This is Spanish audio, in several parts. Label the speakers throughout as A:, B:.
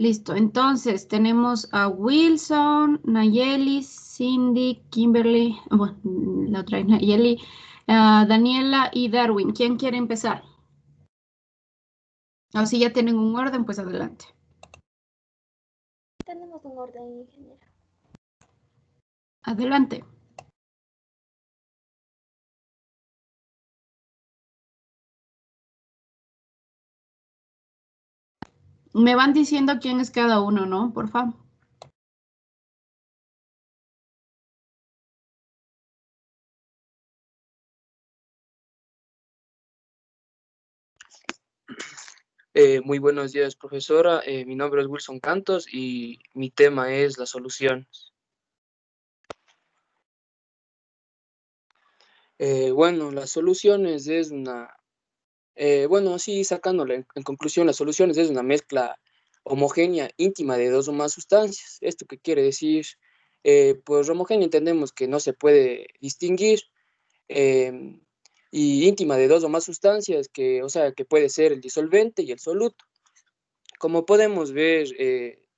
A: Listo, entonces tenemos a Wilson, Nayeli, Cindy, Kimberly, bueno, la otra es Nayeli, Daniela y Darwin. ¿Quién quiere empezar? O si ya tienen un orden, pues adelante.
B: Tenemos un orden, ingeniero.
A: Adelante. Me van diciendo quién es cada uno, ¿no? Por favor.
C: Muy buenos días, profesora. Mi nombre es Wilson Cantos y mi tema es las soluciones. Bueno, las soluciones es bueno, así sacándole en conclusión, las soluciones es una mezcla homogénea íntima de dos o más sustancias. ¿Esto qué quiere decir? Pues homogénea entendemos que no se puede distinguir, eh, y íntima de dos o más sustancias, o sea, que puede ser el disolvente y el soluto. Como podemos ver,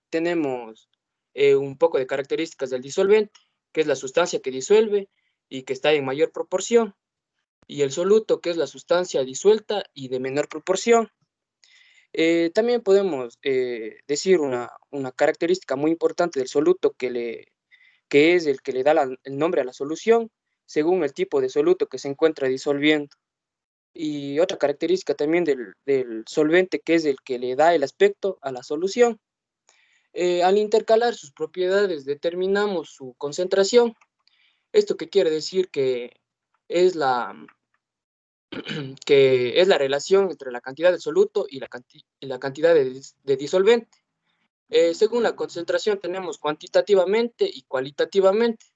C: tenemos un poco de características del disolvente, que es la sustancia que disuelve y que está en mayor proporción, y el soluto, que es la sustancia disuelta y de menor proporción. También podemos decir una característica muy importante del soluto que es el que le da el nombre a la solución, según el tipo de soluto que se encuentra disolviendo. Y otra característica también del solvente, que es el que le da el aspecto a la solución. Al intercalar sus propiedades determinamos su concentración. ¿Esto qué quiere decir? Es la, que es la relación entre la cantidad de soluto y la cantidad de disolvente. Según la concentración tenemos cuantitativamente y cualitativamente.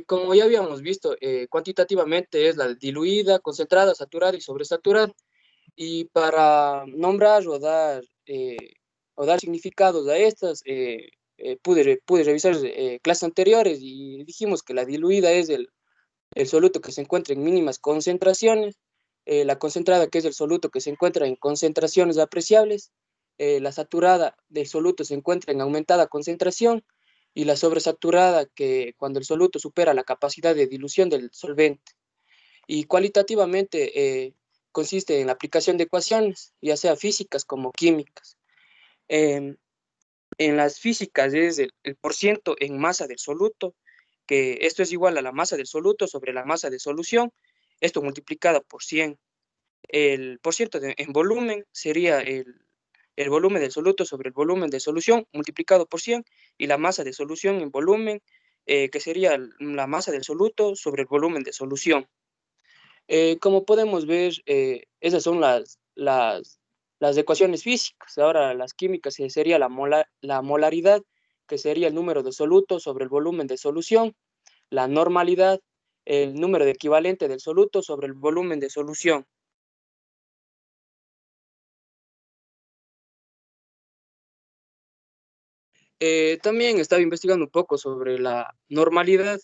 C: Como ya habíamos visto, cuantitativamente es la diluida, concentrada, saturada y sobresaturada. Y para nombrar o dar significados a estas, pude revisar clases anteriores y dijimos que la diluida es el soluto que se encuentra en mínimas concentraciones, la concentrada, que es el soluto que se encuentra en concentraciones apreciables, la saturada del soluto se encuentra en aumentada concentración, y la sobresaturada, que cuando el soluto supera la capacidad de dilución del solvente. Y cualitativamente consiste en la aplicación de ecuaciones, ya sea físicas como químicas. Eh, en las físicas es el porciento en masa del soluto, que esto es igual a la masa del soluto sobre la masa de solución, esto multiplicado por 100. El porciento en volumen sería el volumen del soluto sobre el volumen de solución multiplicado por 100, y la masa de solución en volumen, que sería la masa del soluto sobre el volumen de solución. Como podemos ver, esas son las ecuaciones físicas. Ahora las químicas sería la molaridad, que sería el número de soluto sobre el volumen de solución, la normalidad, el número de equivalente del soluto sobre el volumen de solución. También estaba investigando un poco sobre la normalidad,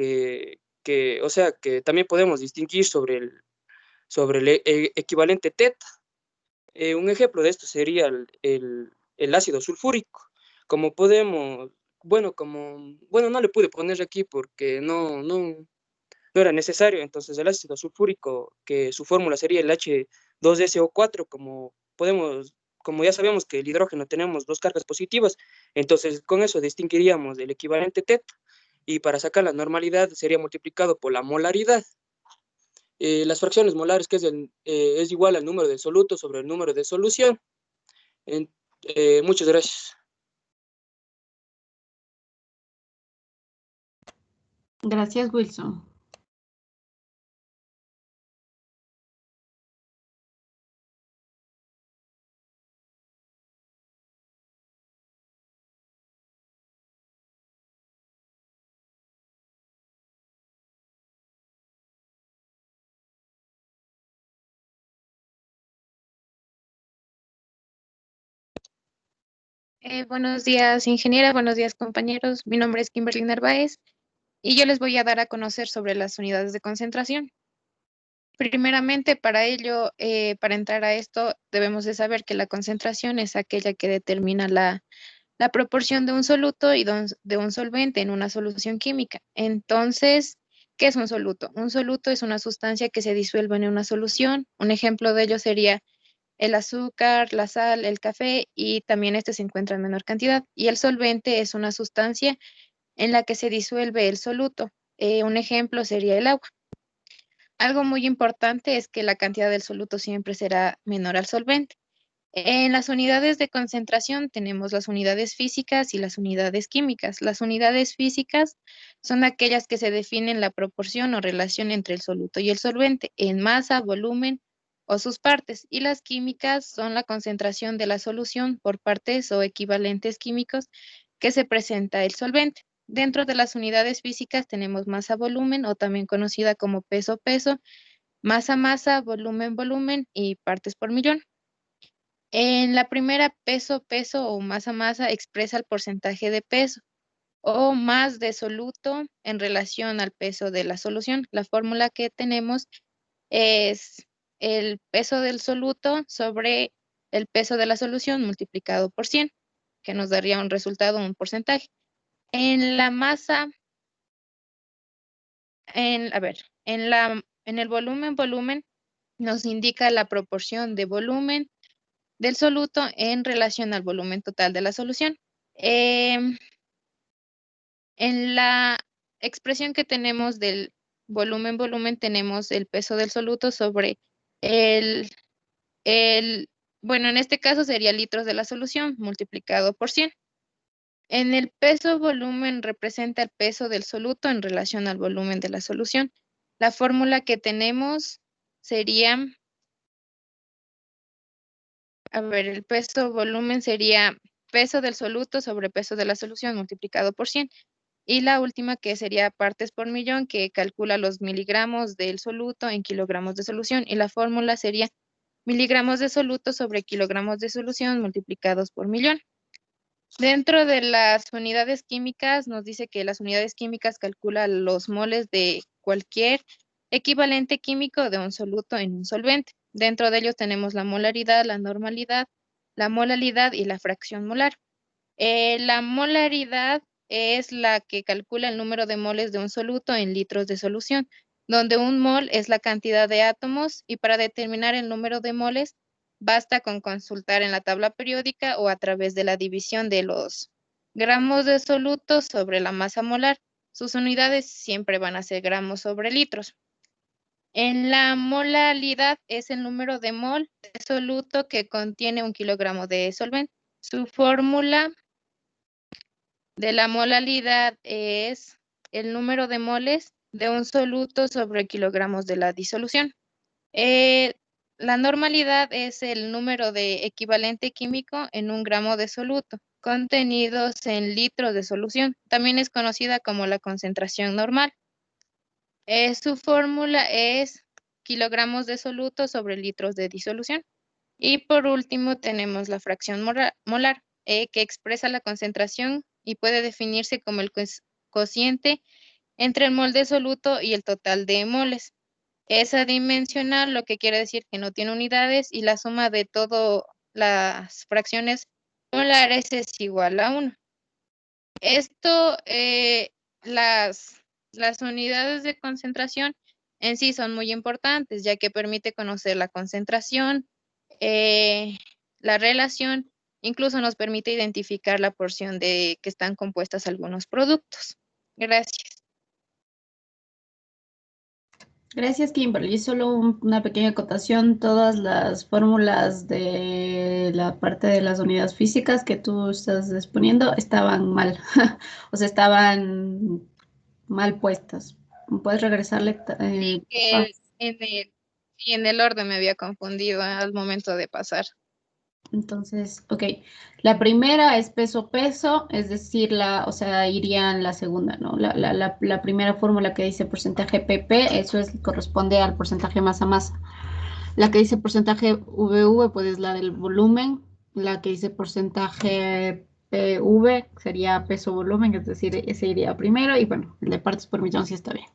C: o sea, que también podemos distinguir sobre el equivalente teta. Un ejemplo de esto sería el ácido sulfúrico. Como podemos, bueno, no le pude poner aquí porque no era necesario. Entonces, el ácido sulfúrico, que su fórmula sería el H2SO4, como ya sabemos que el hidrógeno tenemos dos cargas positivas, entonces con eso distinguiríamos el equivalente teta, y para sacar la normalidad sería multiplicado por la molaridad. Las fracciones molares, que es igual al número de soluto sobre el número de solución. Muchas gracias.
A: Gracias, Wilson.
D: Buenos días, ingeniera. Buenos días, compañeros. Mi nombre es Kimberly Narváez y yo les voy a dar a conocer sobre las unidades de concentración. Primeramente, para ello, para entrar a esto, debemos de saber que la concentración es aquella que determina la proporción de un soluto y de un solvente en una solución química. Entonces, ¿qué es un soluto? Un soluto es una sustancia que se disuelve en una solución. Un ejemplo de ello sería el azúcar, la sal, el café y también este se encuentra en menor cantidad. Y el solvente es una sustancia en la que se disuelve el soluto. Un ejemplo sería el agua. Algo muy importante es que la cantidad del soluto siempre será menor al solvente. En las unidades de concentración tenemos las unidades físicas y las unidades químicas. Las unidades físicas son aquellas que se definen la proporción o relación entre el soluto y el solvente en masa, volumen o sus partes. Y las químicas son la concentración de la solución por partes o equivalentes químicos que se presenta el solvente. Dentro de las unidades físicas tenemos masa-volumen o también conocida como peso-peso, masa-masa, volumen-volumen y partes por millón. En la primera, peso-peso o masa-masa expresa el porcentaje de peso o más de soluto en relación al peso de la solución. La fórmula que tenemos es el peso del soluto sobre el peso de la solución multiplicado por 100, que nos daría un resultado, un porcentaje. En la masa, a ver, en el volumen nos indica la proporción de volumen del soluto en relación al volumen total de la solución. En la expresión que tenemos del volumen tenemos el peso del soluto sobre el, bueno, en este caso sería litros de la solución multiplicado por 100. En el peso volumen representa el peso del soluto en relación al volumen de la solución. La fórmula que tenemos sería, a ver, el peso volumen sería peso del soluto sobre peso de la solución multiplicado por 100. Y la última que sería partes por millón, que calcula los miligramos del soluto en kilogramos de solución. Y la fórmula sería miligramos de soluto sobre kilogramos de solución multiplicados por millón. Dentro de las unidades químicas, nos dice que las unidades químicas calculan los moles de cualquier equivalente químico de un soluto en un solvente. Dentro de ellos tenemos la molaridad, la normalidad, la molalidad y la fracción molar. La molaridad es la que calcula el número de moles de un soluto en litros de solución, donde un mol es la cantidad de átomos y para determinar el número de moles basta con consultar en la tabla periódica o a través de la división de los gramos de soluto sobre la masa molar. Sus unidades siempre van a ser gramos sobre litros. En la molalidad es el número de mol de soluto que contiene 1 kilogramo de solvente. Su fórmula de la molalidad es el número de moles de un soluto sobre kilogramos de la disolución. La normalidad es el número de equivalente químico en 1 gramo de soluto, contenidos en litros de solución. También es conocida como la concentración normal. Su fórmula es kilogramos de soluto sobre litros de disolución. Y por último tenemos la fracción molar, que expresa la concentración y puede definirse como el cociente entre el mol de soluto y el total de moles. Es adimensional, lo que quiere decir que no tiene unidades y la suma de todas las fracciones molares es igual a 1. Esto, las unidades de concentración en sí son muy importantes, ya que permite conocer la concentración, la relación, incluso nos permite identificar la porción de que están compuestas algunos productos. Gracias.
A: Gracias, Kimberly. Solo una pequeña acotación. Todas las fórmulas de la parte de las unidades físicas que tú estás exponiendo estaban mal. O sea, estaban mal puestas. ¿Puedes regresarle?
D: Sí,
A: Por favor?
D: en el orden me había confundido al momento de pasar.
A: Entonces, ok. La primera es peso-peso, es decir, o sea, iría en la segunda, ¿no? La primera fórmula que dice porcentaje PP, eso corresponde al porcentaje masa-masa. La que dice porcentaje VV, pues es la del volumen. La que dice porcentaje PV sería peso-volumen, es decir, ese iría primero. Y bueno, el de partes por millón sí está bien.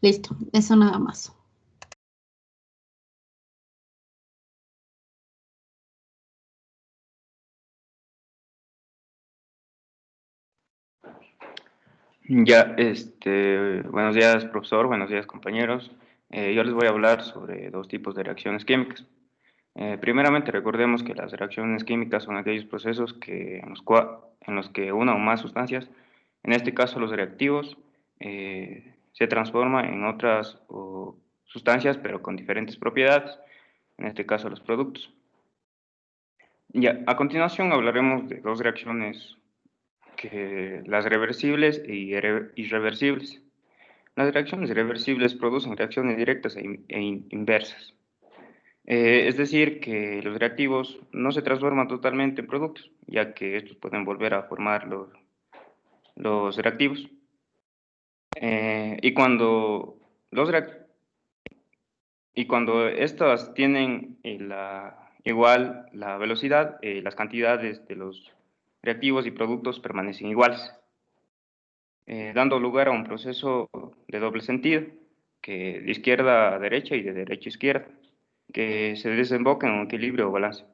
A: Listo, eso nada más.
B: Buenos días, profesor, buenos días, compañeros. Yo les voy a hablar sobre dos tipos de reacciones químicas. Primeramente, recordemos que las reacciones químicas son aquellos procesos en los que una o más sustancias, en este caso los reactivos, se transforman en otras sustancias, pero con diferentes propiedades, en este caso los productos. Ya, a continuación hablaremos de dos reacciones, las reversibles y irreversibles. Las reacciones reversibles producen reacciones directas e inversas. Es decir, que los reactivos no se transforman totalmente en productos, ya que estos pueden volver a formar los reactivos. Y cuando estas tienen igual la velocidad, las cantidades de los reactivos y productos permanecen iguales, dando lugar a un proceso de doble sentido, que de izquierda a derecha y de derecha a izquierda, que se desemboca en un equilibrio o balance.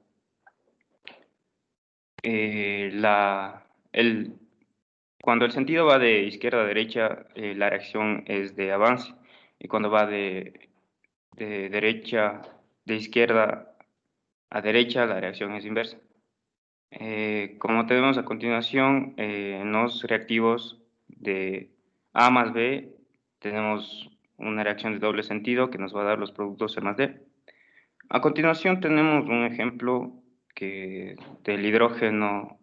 B: Cuando el sentido va de izquierda a derecha, la reacción es de avance, y cuando va de izquierda a derecha, la reacción es inversa. Como tenemos a continuación, en los reactivos de A más B, tenemos una reacción de doble sentido que nos va a dar los productos C más D. A continuación tenemos un ejemplo del hidrógeno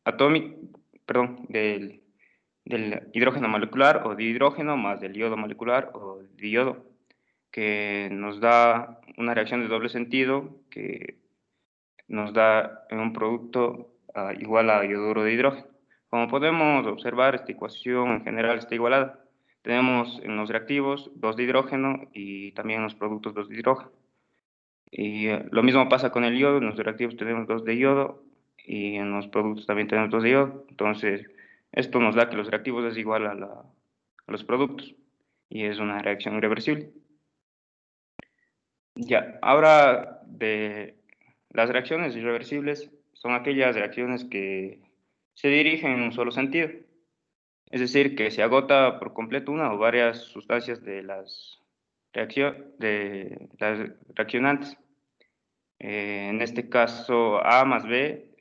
B: atómico, perdón, del hidrógeno molecular o dihidrógeno más del yodo molecular o diyodo, que nos da una reacción de doble sentido que nos da un producto igual a iodo de hidrógeno. Como podemos observar, esta ecuación en general está igualada. Tenemos en los reactivos 2 de hidrógeno y también en los productos 2 de hidrógeno. Y lo mismo pasa con el yodo. En los reactivos tenemos 2 de yodo y en los productos también tenemos 2 de yodo. Entonces, esto nos da que los reactivos es igual a los productos y es una reacción irreversible. Ya, ahora las reacciones irreversibles son aquellas reacciones que se dirigen en un solo sentido, es decir, que se agota por completo una o varias sustancias de las reaccionantes. En este caso, A más B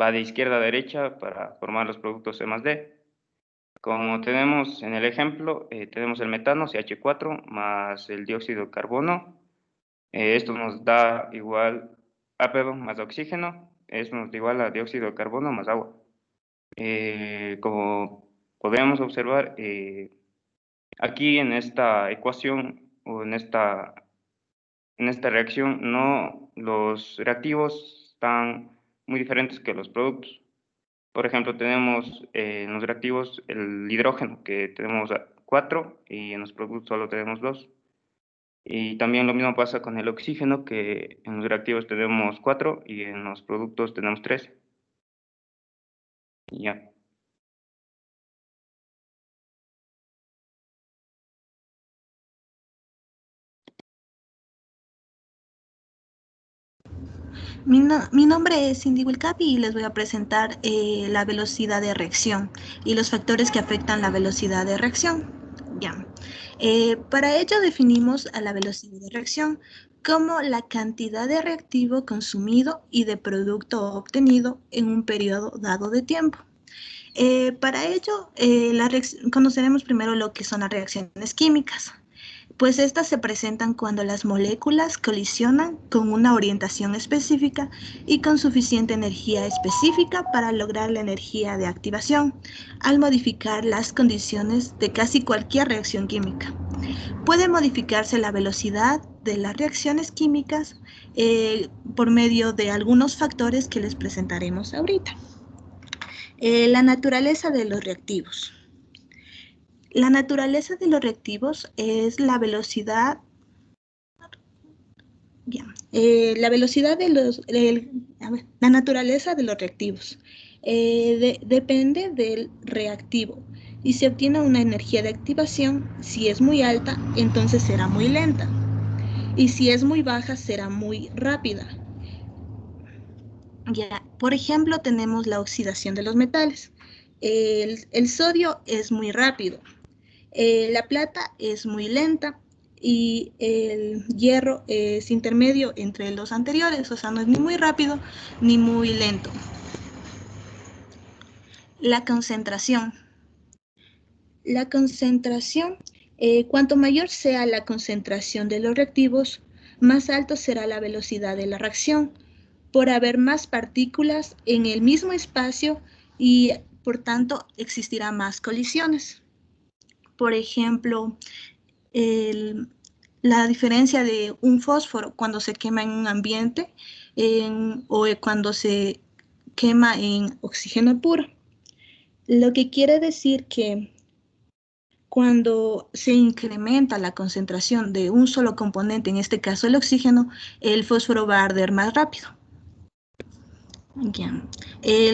B: va de izquierda a derecha para formar los productos C más D. Como tenemos en el ejemplo, tenemos el metano, CH4, más el dióxido de carbono. Esto nos da igual, más oxígeno. Esto nos da igual a dióxido de carbono más agua. Como podemos observar, aquí en esta ecuación o en esta reacción, los reactivos están muy diferentes que los productos. Por ejemplo, tenemos en los reactivos el hidrógeno, que tenemos 4, y en los productos solo tenemos 2. Y también lo mismo pasa con el oxígeno, que en los reactivos tenemos 4 y en los productos tenemos 3. Y ya.
E: Mi nombre es Cindy Wilcapi y les voy a presentar la velocidad de reacción y los factores que afectan la velocidad de reacción. Ya. Para ello definimos a la velocidad de reacción como la cantidad de reactivo consumido y de producto obtenido en un periodo dado de tiempo. Para ello, conoceremos primero lo que son las reacciones químicas, pues estas se presentan cuando las moléculas colisionan con una orientación específica y con suficiente energía específica para lograr la energía de activación, al modificar las condiciones de casi cualquier reacción química. Puede modificarse la velocidad de las reacciones químicas por medio de algunos factores que les presentaremos ahorita. La naturaleza de los reactivos. La naturaleza de los reactivos es la velocidad. Bien, la naturaleza de los reactivos depende del reactivo y se obtiene una energía de activación. Si es muy alta, entonces será muy lenta, y si es muy baja, será muy rápida. Ya, por ejemplo, tenemos la oxidación de los metales, El sodio es muy rápido, la plata es muy lenta y el hierro es intermedio entre los anteriores, o sea, no es ni muy rápido ni muy lento. La concentración. La concentración, cuanto mayor sea la concentración de los reactivos, más alto será la velocidad de la reacción, por haber más partículas en el mismo espacio y por tanto existirá más colisiones. Por ejemplo, la diferencia de un fósforo cuando se quema en un ambiente o cuando se quema en oxígeno puro. Lo que quiere decir que cuando se incrementa la concentración de un solo componente, en este caso el oxígeno, el fósforo va a arder más rápido.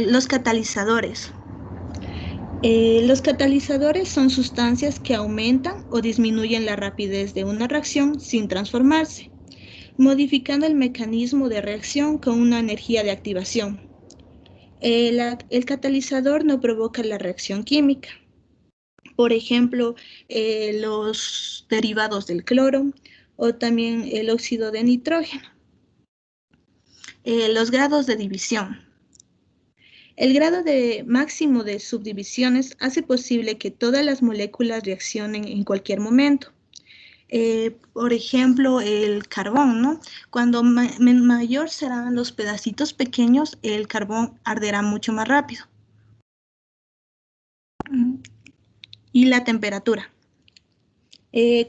E: Los catalizadores. Los catalizadores son sustancias que aumentan o disminuyen la rapidez de una reacción sin transformarse, modificando el mecanismo de reacción con una energía de activación. El catalizador no provoca la reacción química. Por ejemplo, los derivados del cloro o también el óxido de nitrógeno. Los grados de división. El grado máximo de subdivisiones hace posible que todas las moléculas reaccionen en cualquier momento. Por ejemplo, el carbón, ¿no? Cuando mayor serán los pedacitos pequeños, el carbón arderá mucho más rápido. Y la temperatura.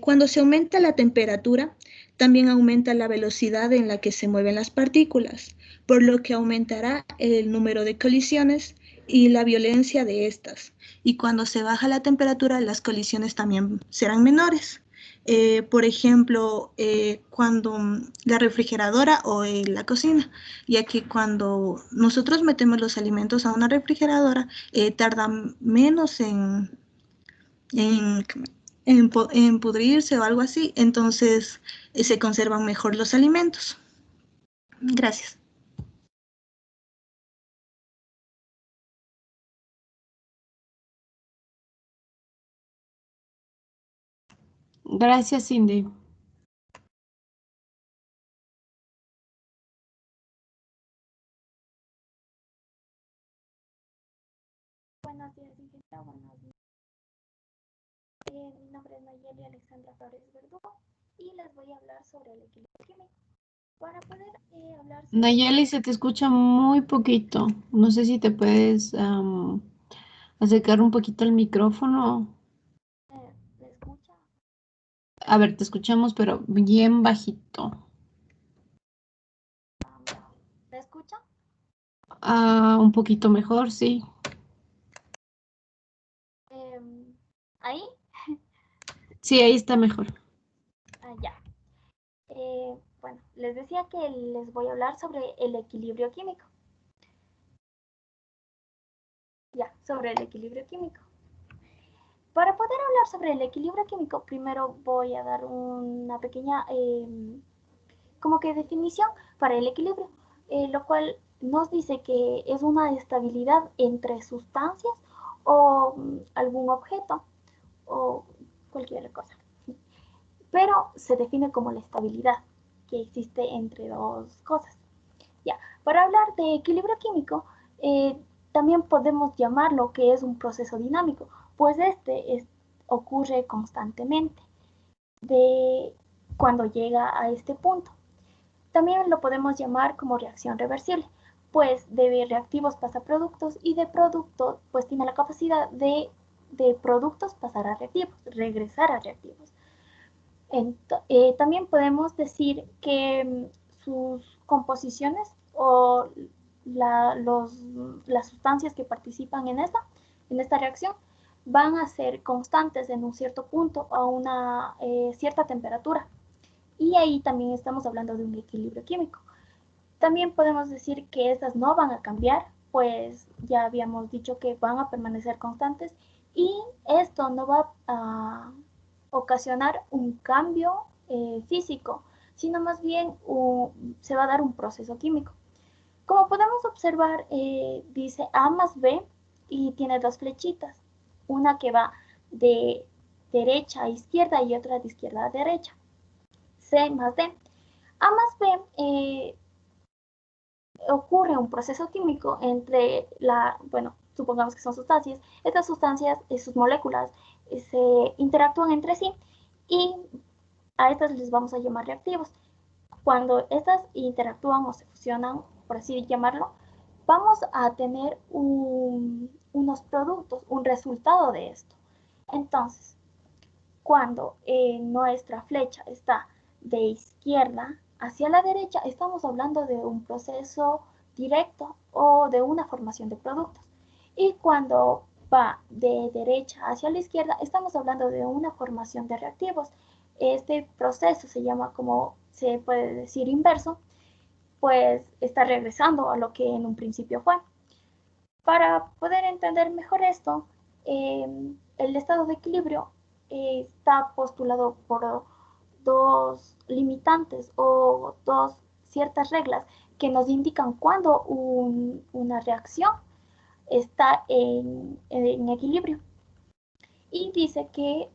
E: Cuando se aumenta la temperatura, también aumenta la velocidad en la que se mueven las partículas, por lo que aumentará el número de colisiones y la violencia de estas. Y cuando se baja la temperatura, las colisiones también serán menores. Por ejemplo, cuando la refrigeradora o la cocina, ya que cuando nosotros metemos los alimentos a una refrigeradora, tarda menos en pudrirse o algo así, entonces se conservan mejor los alimentos. Gracias.
A: Gracias, Cindy.
F: Buenos días, ingeniero. Buenos días. Mi nombre es Nayeli Alexandra Flores Verdugo y les voy a hablar sobre el equilibrio químico. Para poder hablar sobre...
A: Nayeli, se te escucha muy poquito. No sé si te puedes acercar un poquito el micrófono.
F: ¿Me escucha?
A: A ver, te escuchamos, pero bien bajito.
F: ¿Me escucha?
A: Un poquito mejor, sí.
F: ¿Ahí?
A: Sí, ahí está mejor.
F: Ya. Bueno, les decía que les voy a hablar sobre el equilibrio químico. Ya, sobre el equilibrio químico. Para poder hablar sobre el equilibrio químico, primero voy a dar una pequeña como que definición para el equilibrio, lo cual nos dice que es una estabilidad entre sustancias o algún objeto o cualquier cosa. Pero se define como la estabilidad que existe entre dos cosas. Ya, para hablar de equilibrio químico, también podemos llamarlo que es un proceso dinámico, pues ocurre constantemente cuando llega a este punto. También lo podemos llamar como reacción reversible, pues de reactivos pasa a productos y de productos pues tiene la capacidad de productos pasar a reactivos, regresar a reactivos. También podemos decir que sus composiciones o las sustancias que participan en esta reacción van a ser constantes en un cierto punto a una cierta temperatura. Y ahí también estamos hablando de un equilibrio químico. También podemos decir que estas no van a cambiar, pues ya habíamos dicho que van a permanecer constantes y esto no va a ocasionar un cambio físico, sino más bien se va a dar un proceso químico. Como podemos observar, dice A más B y tiene dos flechitas, una que va de derecha a izquierda y otra de izquierda a derecha. C más D. A más B ocurre un proceso químico entre bueno, supongamos que son sustancias, estas sustancias, sus moléculas se interactúan entre sí y a estas les vamos a llamar reactivos. Cuando estas interactúan o se fusionan, por así llamarlo, vamos a tener unos productos, un resultado de esto. Entonces, cuando nuestra flecha está de izquierda hacia la derecha, estamos hablando de un proceso directo o de una formación de productos. Y cuando va de derecha hacia la izquierda, estamos hablando de una formación de reactivos. Este proceso se llama, como se puede decir, inverso, pues está regresando a lo que en un principio fue. Para poder entender mejor esto, el estado de equilibrio está postulado por dos limitantes o dos ciertas reglas que nos indican cuándo una reacción está en equilibrio. Y dice que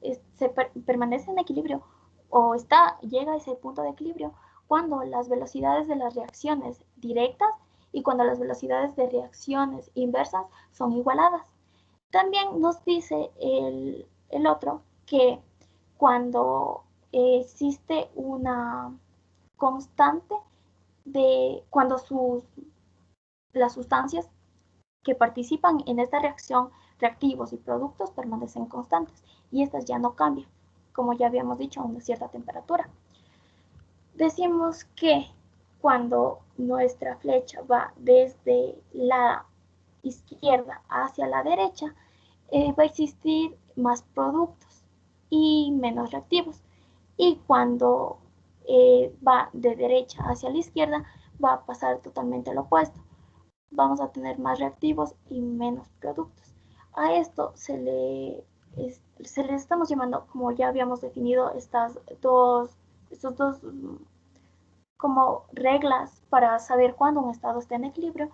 F: permanece en equilibrio o llega a ese punto de equilibrio cuando las velocidades de las reacciones directas y cuando las velocidades de reacciones inversas son igualadas. También nos dice el otro que cuando existe una constante de cuando las sustancias que participan en esta reacción, reactivos y productos, permanecen constantes y estas ya no cambian, como ya habíamos dicho, a una cierta temperatura. Decimos que cuando nuestra flecha va desde la izquierda hacia la derecha, va a existir más productos y menos reactivos. Y cuando va de derecha hacia la izquierda, va a pasar totalmente lo opuesto. Vamos a tener más reactivos y menos productos. A esto se le estamos llamando, como ya habíamos definido, estos dos como reglas para saber cuándo un estado está en equilibrio.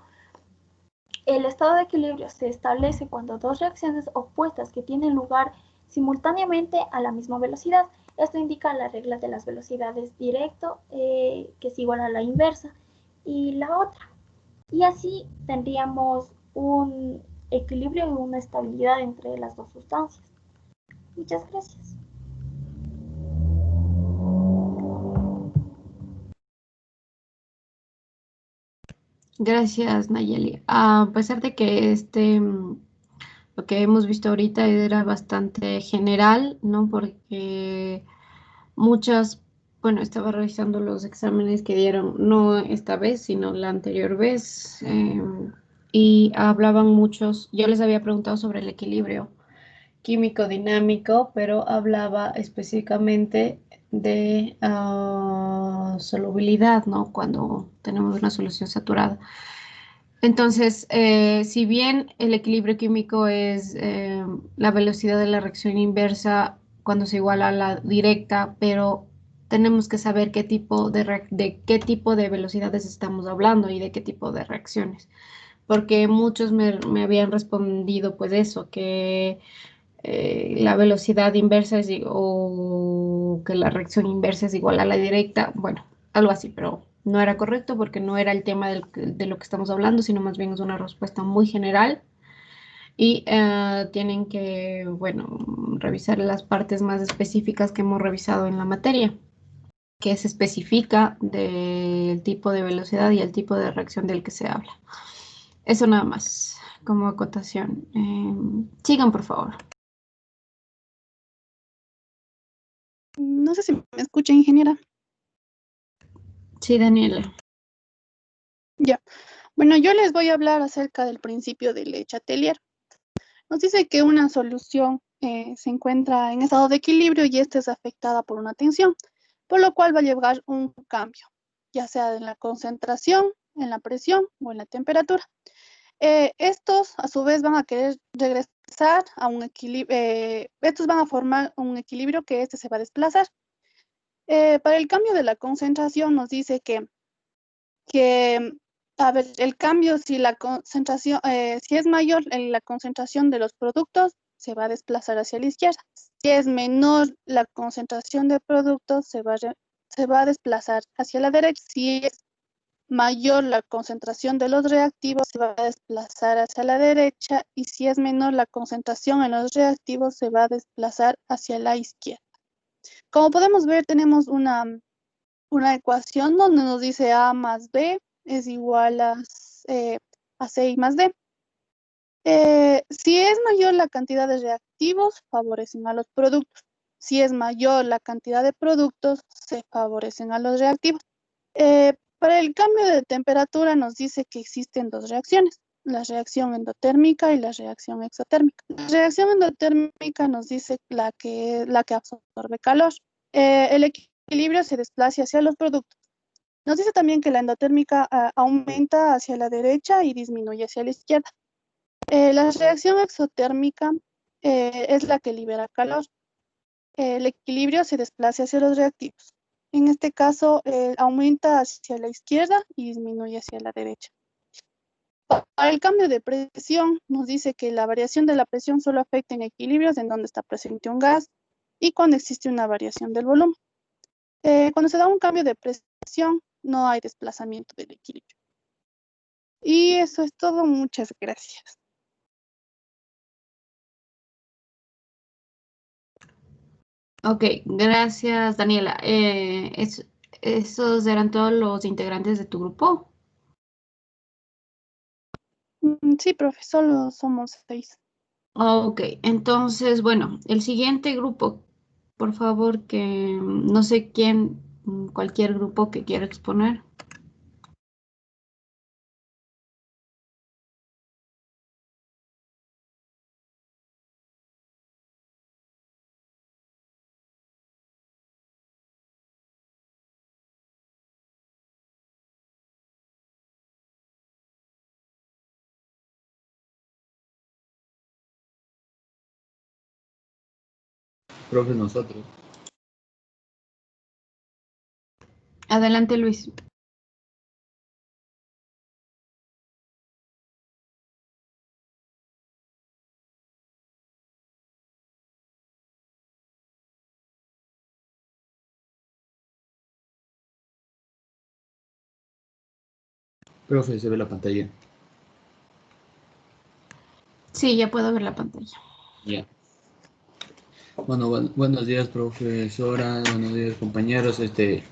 F: El estado de equilibrio se establece cuando dos reacciones opuestas que tienen lugar simultáneamente a la misma velocidad. Esto indica la regla de las velocidades directo, que es igual a la inversa, y la otra. Y así tendríamos un equilibrio y una estabilidad entre las dos sustancias. Muchas gracias.
A: Gracias, Nayeli. A pesar de que lo que hemos visto ahorita era bastante general, ¿no? Porque muchas, bueno, estaba revisando los exámenes que dieron, no esta vez, sino la anterior vez, y hablaban muchos, yo les había preguntado sobre el equilibrio químico dinámico, pero hablaba específicamente de solubilidad, ¿no? Cuando tenemos una solución saturada. Entonces, si bien el equilibrio químico es la velocidad de la reacción inversa cuando se iguala a la directa, pero tenemos que saber de qué tipo de velocidades estamos hablando y de qué tipo de reacciones, porque muchos me habían respondido pues eso, que la velocidad inversa o que la reacción inversa es igual a la directa, bueno, algo así, pero no era correcto porque no era el tema de lo que estamos hablando, sino más bien es una respuesta muy general y tienen que, bueno, revisar las partes más específicas que hemos revisado en la materia, que se especifica del tipo de velocidad y el tipo de reacción del que se habla. Eso nada más como acotación. Sigan, por favor.
G: No sé si me escucha, ingeniera.
A: Sí, Daniela.
G: Ya. Bueno, yo les voy a hablar acerca del principio de Le Chatelier. Nos dice que una solución se encuentra en estado de equilibrio y esta es afectada por una tensión, por lo cual va a llevar un cambio, ya sea en la concentración, en la presión o en la temperatura. Estos, a su vez, van a querer regresar a un equilibrio, estos van a formar un equilibrio que este se va a desplazar. Para el cambio de la concentración nos dice que A ver, el cambio, si la concentración, si es mayor la concentración de los productos, se va a desplazar hacia la izquierda. Si es menor la concentración de productos, se va a desplazar hacia la derecha. Si es mayor la concentración de los reactivos, se va a desplazar hacia la derecha. Y si es menor la concentración en los reactivos, se va a desplazar hacia la izquierda. Como podemos ver, tenemos una ecuación donde nos dice A más B es igual a C más D. Si es mayor la cantidad de reactivos, favorecen a los productos. Si es mayor la cantidad de productos, se favorecen a los reactivos. Para el cambio de temperatura nos dice que existen dos reacciones, la reacción endotérmica y la reacción exotérmica. La reacción endotérmica nos dice la que absorbe calor. El equilibrio se desplaza hacia los productos. Nos dice también que la endotérmica aumenta hacia la derecha y disminuye hacia la izquierda. La reacción exotérmica es la que libera calor. El equilibrio se desplaza hacia los reactivos. En este caso, aumenta hacia la izquierda y disminuye hacia la derecha. Para el cambio de presión, nos dice que la variación de la presión solo afecta en equilibrios en donde está presente un gas y cuando existe una variación del volumen. Cuando se da un cambio de presión, no hay desplazamiento del equilibrio. Y eso es todo. Muchas gracias.
A: Ok, gracias, Daniela. ¿Esos eran todos los integrantes de tu grupo?
G: Sí, profe, solo somos 6.
A: Ok, entonces, bueno, el siguiente grupo, por favor, que no sé quién, cualquier grupo que quiera exponer.
H: Profe, nosotros.
A: Adelante, Luis.
H: Profe, se ve la pantalla.
A: Sí, ya puedo ver la pantalla.
H: Ya. Bueno, buenos días, profesora, buenos días, compañeros.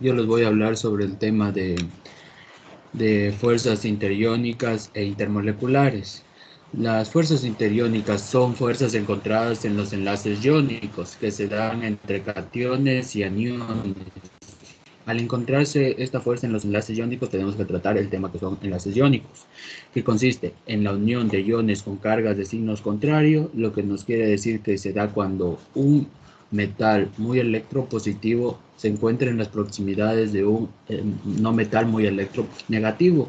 H: Yo les voy a hablar sobre el tema de fuerzas interiónicas e intermoleculares. Las fuerzas interiónicas son fuerzas encontradas en los enlaces iónicos que se dan entre cationes y aniones. Al encontrarse esta fuerza en los enlaces iónicos, tenemos que tratar el tema que son enlaces iónicos, que consiste en la unión de iones con cargas de signos contrarios, lo que nos quiere decir que se da cuando un metal muy electropositivo se encuentra en las proximidades de un no metal muy electronegativo.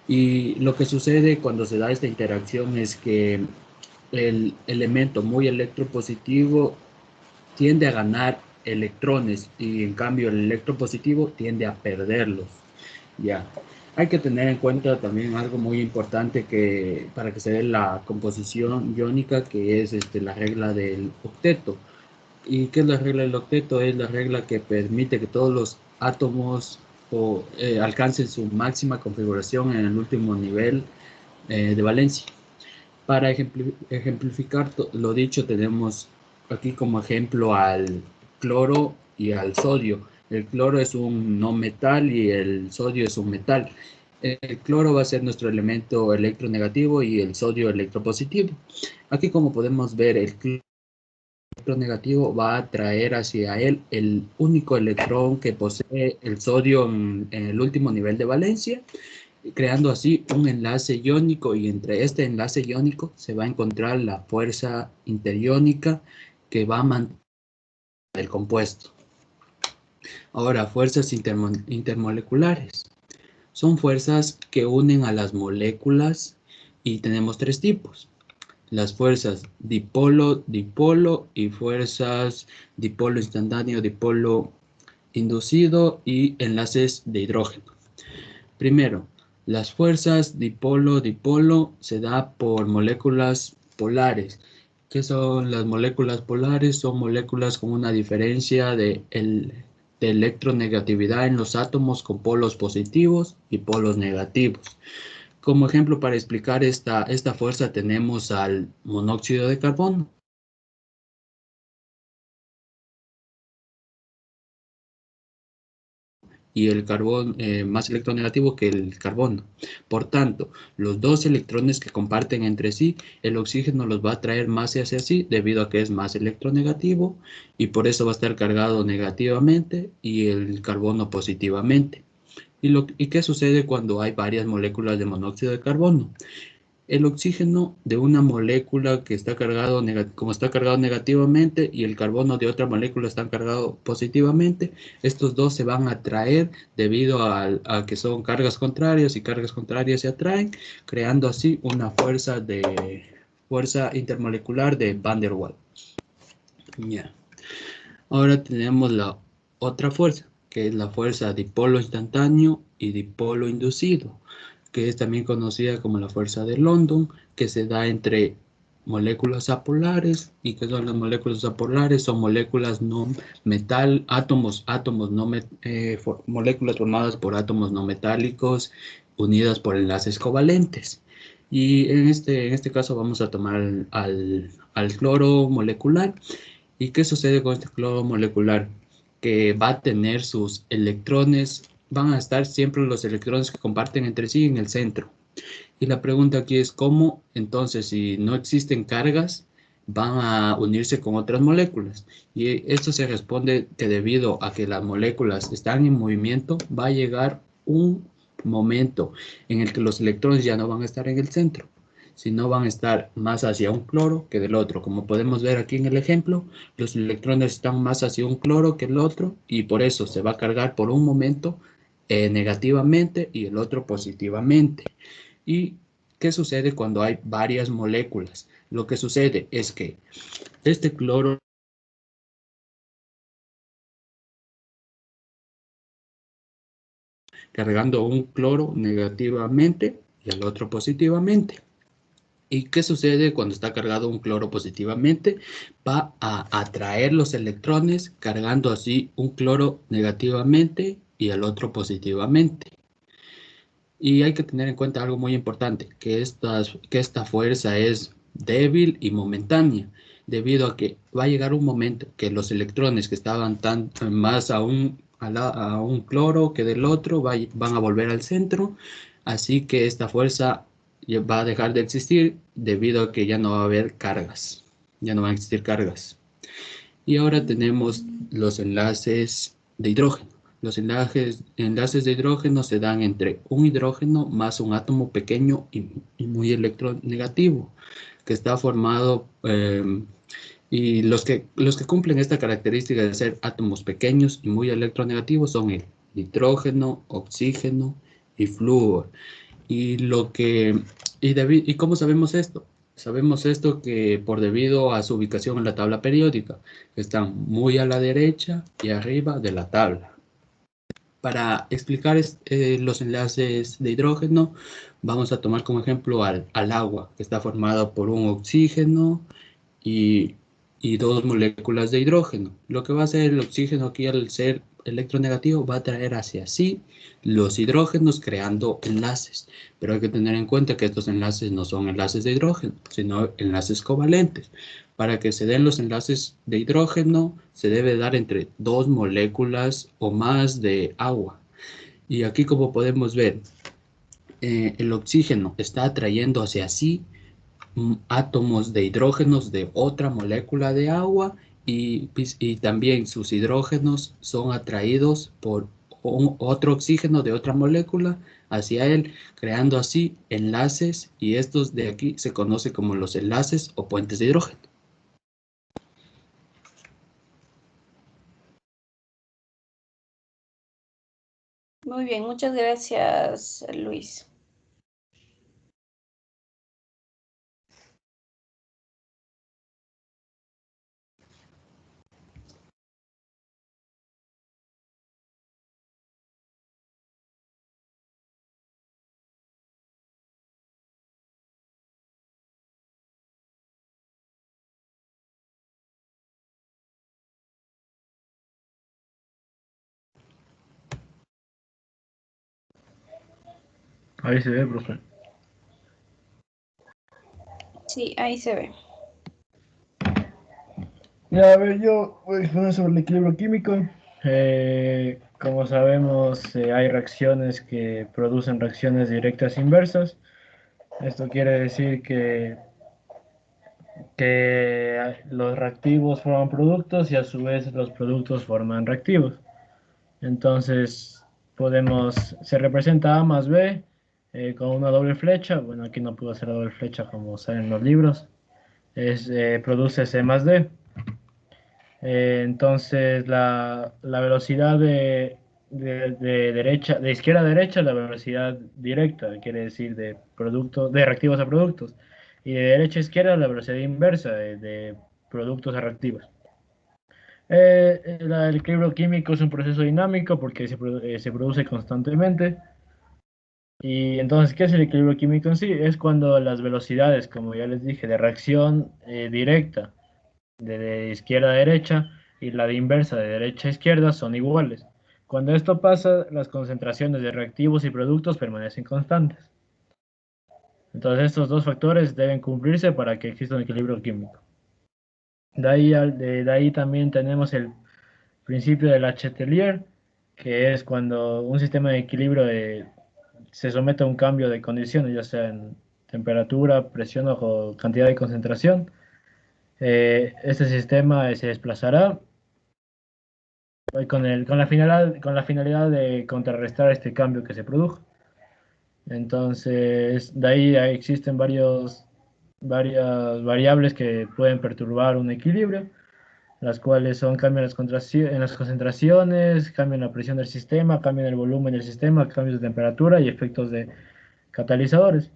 H: Y lo que sucede cuando se da esta interacción es que el elemento muy electropositivo tiende a ganar electrones y en cambio el electropositivo tiende a perderlos. Ya. Hay que tener en cuenta también algo muy importante que para que se dé la composición iónica, que es la regla del octeto. ¿Y qué es la regla del octeto? Es la regla que permite que todos los átomos alcancen su máxima configuración en el último nivel de valencia. Para ejemplificar lo dicho, tenemos aquí como ejemplo al cloro y al sodio. El cloro es un no metal y el sodio es un metal. El cloro va a ser nuestro elemento electronegativo y el sodio electropositivo. Aquí, como podemos ver, el electronegativo va a atraer hacia él el único electrón que posee el sodio en el último nivel de valencia, creando así un enlace iónico, y entre este enlace iónico se va a encontrar la fuerza interiónica que va a mantener el compuesto. Ahora, fuerzas intermoleculares. Son fuerzas que unen a las moléculas y tenemos tres tipos. Las fuerzas dipolo-dipolo y fuerzas dipolo instantáneo, dipolo inducido y enlaces de hidrógeno. Primero, Las fuerzas dipolo-dipolo se da por moléculas polares. ¿Qué son las moléculas polares? Son moléculas con una diferencia de electronegatividad en los átomos con polos positivos y polos negativos. Como ejemplo, para explicar esta fuerza tenemos al monóxido de carbono. Y el carbón más electronegativo que el carbono. Por tanto, los dos electrones que comparten entre sí, el oxígeno los va a traer más hacia sí debido a que es más electronegativo y por eso va a estar cargado negativamente y el carbono positivamente. ¿Y qué sucede cuando hay varias moléculas de monóxido de carbono? El oxígeno de una molécula que está cargado, como está cargado negativamente y el carbono de otra molécula está cargado positivamente, estos dos se van a atraer debido a que son cargas contrarias y cargas contrarias se atraen, creando así una fuerza intermolecular de Van der Waals. Yeah. Ahora tenemos la otra fuerza, que es la fuerza dipolo instantáneo y dipolo inducido, que es también conocida como la fuerza de London, que se da entre moléculas apolares. ¿Y qué son las moléculas apolares? Son moléculas no metal, moléculas formadas por átomos no metálicos unidas por enlaces covalentes. Y en este caso vamos a tomar al cloro molecular. ¿Y qué sucede con este cloro molecular? Que va a tener sus electrones, van a estar siempre los electrones que comparten entre sí en el centro. Y la pregunta aquí es cómo, entonces, si no existen cargas, van a unirse con otras moléculas. Y esto se responde que debido a que las moléculas están en movimiento, va a llegar un momento en el que los electrones ya no van a estar en el centro, sino van a estar más hacia un cloro que del otro. Como podemos ver aquí en el ejemplo, los electrones están más hacia un cloro que el otro y por eso se va a cargar por un momento negativamente y el otro positivamente. ¿Y qué sucede cuando hay varias moléculas? Lo que sucede es que este cloro cargando un cloro negativamente y al otro positivamente. ¿Y qué sucede cuando está cargado un cloro positivamente? Va a atraer los electrones cargando así un cloro negativamente y al otro positivamente. Y hay que tener en cuenta algo muy importante, que esta fuerza es débil y momentánea, debido a que va a llegar un momento que los electrones que estaban más a un cloro que del otro van a volver al centro, así que esta fuerza ya va a dejar de existir debido a que ya no va a haber cargas, ya no van a existir cargas. Y ahora tenemos los enlaces de hidrógeno. Los enlaces de hidrógeno se dan entre un hidrógeno más un átomo pequeño y muy electronegativo, que está formado, y los que cumplen esta característica de ser átomos pequeños y muy electronegativos son el nitrógeno, oxígeno y flúor. ¿Y cómo sabemos esto? Sabemos esto que por debido a su ubicación en la tabla periódica, que están muy a la derecha y arriba de la tabla. Para explicar los enlaces de hidrógeno, vamos a tomar como ejemplo al agua, que está formada por un oxígeno y, y dos moléculas de hidrógeno. Lo que va a hacer el oxígeno aquí al ser electronegativo va a traer hacia sí los hidrógenos creando enlaces. Pero hay que tener en cuenta que estos enlaces no son enlaces de hidrógeno, sino enlaces covalentes. Para que se den los enlaces de hidrógeno, se debe dar entre dos moléculas o más de agua. Y aquí, como podemos ver, el oxígeno está atrayendo hacia sí átomos de hidrógenos de otra molécula de agua y también sus hidrógenos son atraídos por otro oxígeno de otra molécula hacia él, creando así enlaces y estos de aquí se conocen como los enlaces o puentes de hidrógeno.
A: Muy bien, muchas gracias, Luis.
I: Ahí se ve, profe.
J: Sí, ahí se ve.
I: Ya, a ver, yo voy a exponer sobre el equilibrio químico. Como sabemos, hay reacciones que producen reacciones directas e inversas. Esto quiere decir que los reactivos forman productos y a su vez los productos forman reactivos. Entonces, se representa A más B con una doble flecha. Bueno, aquí no puedo hacer la doble flecha como sale en los libros. Produce C más D. Entonces, la velocidad de izquierda a derecha, la velocidad directa, quiere decir de reactivos a productos. Y de derecha a izquierda, la velocidad inversa, de productos a reactivos. El equilibrio químico es un proceso dinámico porque se produce constantemente. Y entonces, ¿qué es el equilibrio químico en sí? Es cuando las velocidades, como ya les dije, de reacción directa de izquierda a derecha y la de inversa de derecha a izquierda son iguales. Cuando esto pasa, las concentraciones de reactivos y productos permanecen constantes. Entonces, estos dos factores deben cumplirse para que exista un equilibrio químico. De ahí también tenemos el principio del Chatelier, que es cuando un sistema de equilibrio se somete a un cambio de condiciones, ya sea en temperatura, presión o cantidad de concentración. Este sistema se desplazará con la finalidad de contrarrestar este cambio que se produjo. Entonces, ahí existen varias variables que pueden perturbar un equilibrio, las cuales son cambios en las concentraciones, cambio en la presión del sistema, cambio en el volumen del sistema, cambios de temperatura y efectos de catalizadores.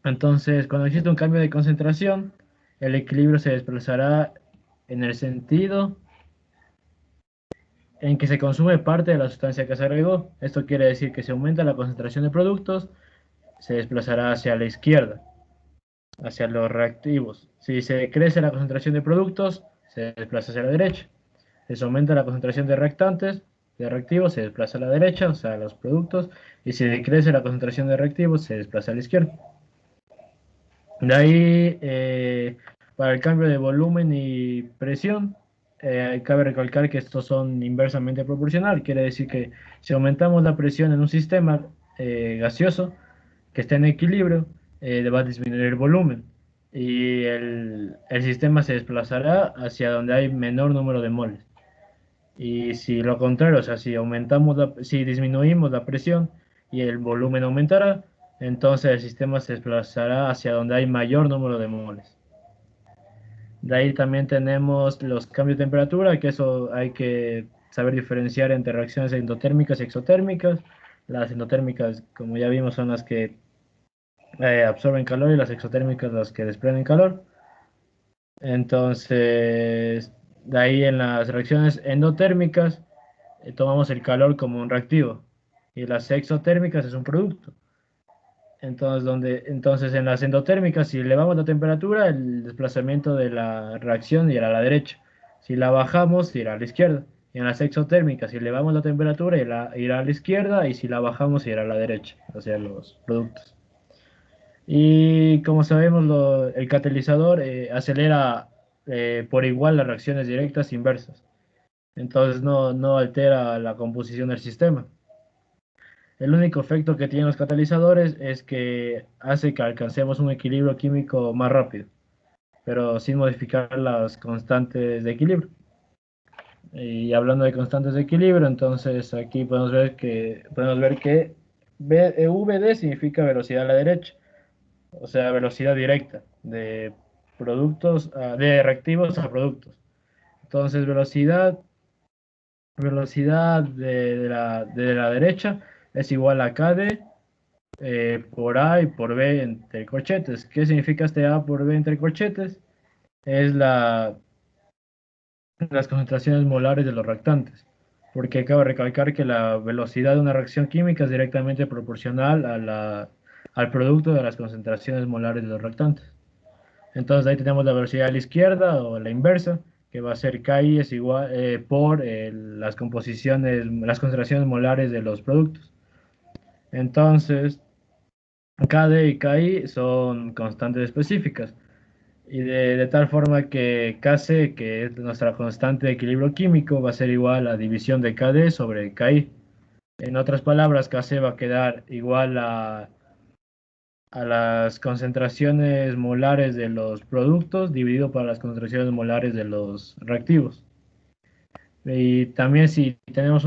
I: Entonces, cuando existe un cambio de concentración, el equilibrio se desplazará en el sentido en que se consume parte de la sustancia que se agregó. Esto quiere decir que si aumenta la concentración de productos, se desplazará hacia la izquierda, hacia los reactivos. Si se crece la concentración de productos, se desplaza hacia la derecha. Si se aumenta la concentración de reactantes, de reactivos, se desplaza a la derecha, o sea, a los productos. Y si decrece la concentración de reactivos, se desplaza a la izquierda. De ahí, para el cambio de volumen y presión, cabe recalcar que estos son inversamente proporcional. Quiere decir que si aumentamos la presión en un sistema gaseoso que esté en equilibrio, va a disminuir el volumen y el sistema se desplazará hacia donde hay menor número de moles. Y si lo contrario, o sea, si disminuimos la presión y el volumen aumentará, entonces el sistema se desplazará hacia donde hay mayor número de moles. De ahí también tenemos los cambios de temperatura, que eso hay que saber diferenciar entre reacciones endotérmicas y exotérmicas. Las endotérmicas, como ya vimos, son las que absorben calor y las exotérmicas las que desprenden calor. Entonces, de ahí en las reacciones endotérmicas tomamos el calor como un reactivo y las exotérmicas es un producto. Entonces en las endotérmicas, si elevamos la temperatura, el desplazamiento de la reacción irá a la derecha. Si la bajamos, irá a la izquierda. Y en las exotérmicas, si elevamos la temperatura, irá a la izquierda, y si la bajamos, irá a la derecha, hacia los productos. Y como sabemos, el catalizador acelera por igual las reacciones directas e inversas. Entonces no altera la composición del sistema. El único efecto que tienen los catalizadores es que hace que alcancemos un equilibrio químico más rápido, pero sin modificar las constantes de equilibrio. Y hablando de constantes de equilibrio, entonces aquí podemos ver que VD significa velocidad a la derecha, o sea, velocidad directa de de reactivos a productos. Entonces, velocidad de la derecha es igual a KD por A y por B entre corchetes. ¿Qué significa este A por B entre corchetes? Es las concentraciones molares de los reactantes. Porque cabe recalcar que la velocidad de una reacción química es directamente proporcional al producto de las concentraciones molares de los reactantes. Entonces ahí tenemos la velocidad a la izquierda o la inversa, que va a ser KI es igual por las concentraciones molares de los productos. Entonces, KD y KI son constantes específicas. Y de tal forma que Kc, que es nuestra constante de equilibrio químico, va a ser igual a división de Kd sobre Ki. En otras palabras, Kc va a quedar igual a las concentraciones molares de los productos dividido por las concentraciones molares de los reactivos. Y también si tenemos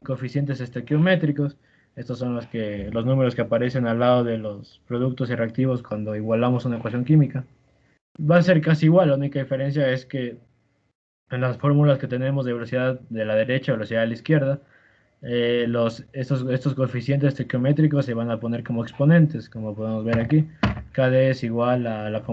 I: coeficientes estequiométricos, estos son los números que aparecen al lado de los productos y reactivos cuando igualamos una ecuación química. Va a ser casi igual, la única diferencia es que en las fórmulas que tenemos de velocidad de la derecha, velocidad de la izquierda, estos coeficientes estequiométricos se van a poner como exponentes, como podemos ver aquí. KD es igual a la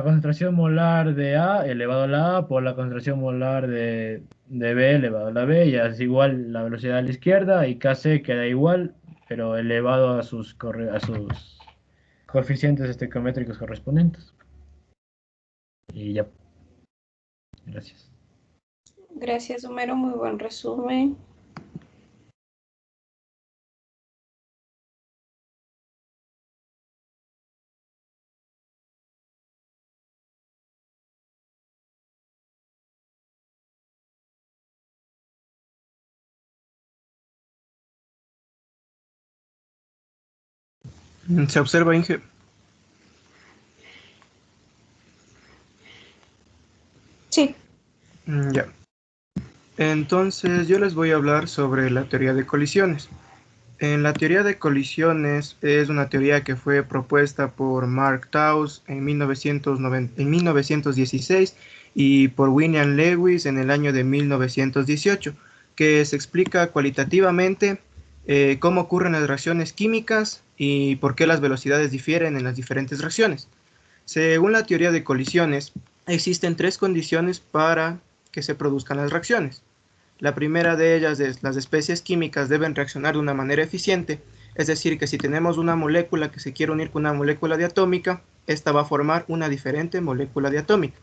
I: concentración molar de A elevado a la A por la concentración molar de B elevado a la B, y es igual la velocidad a la izquierda, y Kc queda igual, pero elevado a sus coeficientes estequiométricos correspondientes. Y ya. Gracias.
J: Gracias, Homero. Muy buen resumen.
K: ¿Se observa, Inge?
J: Sí.
K: Ya. Entonces, yo les voy a hablar sobre la teoría de colisiones. En la teoría de colisiones es una teoría que fue propuesta por Mark Tauss en 1916 y por William Lewis en el año de 1918, que se explica cualitativamente cómo ocurren las reacciones químicas y por qué las velocidades difieren en las diferentes reacciones. Según la teoría de colisiones, existen tres condiciones para que se produzcan las reacciones. La primera de ellas es las especies químicas deben reaccionar de una manera eficiente, es decir, que si tenemos una molécula que se quiere unir con una molécula diatómica, esta va a formar una diferente molécula diatómica.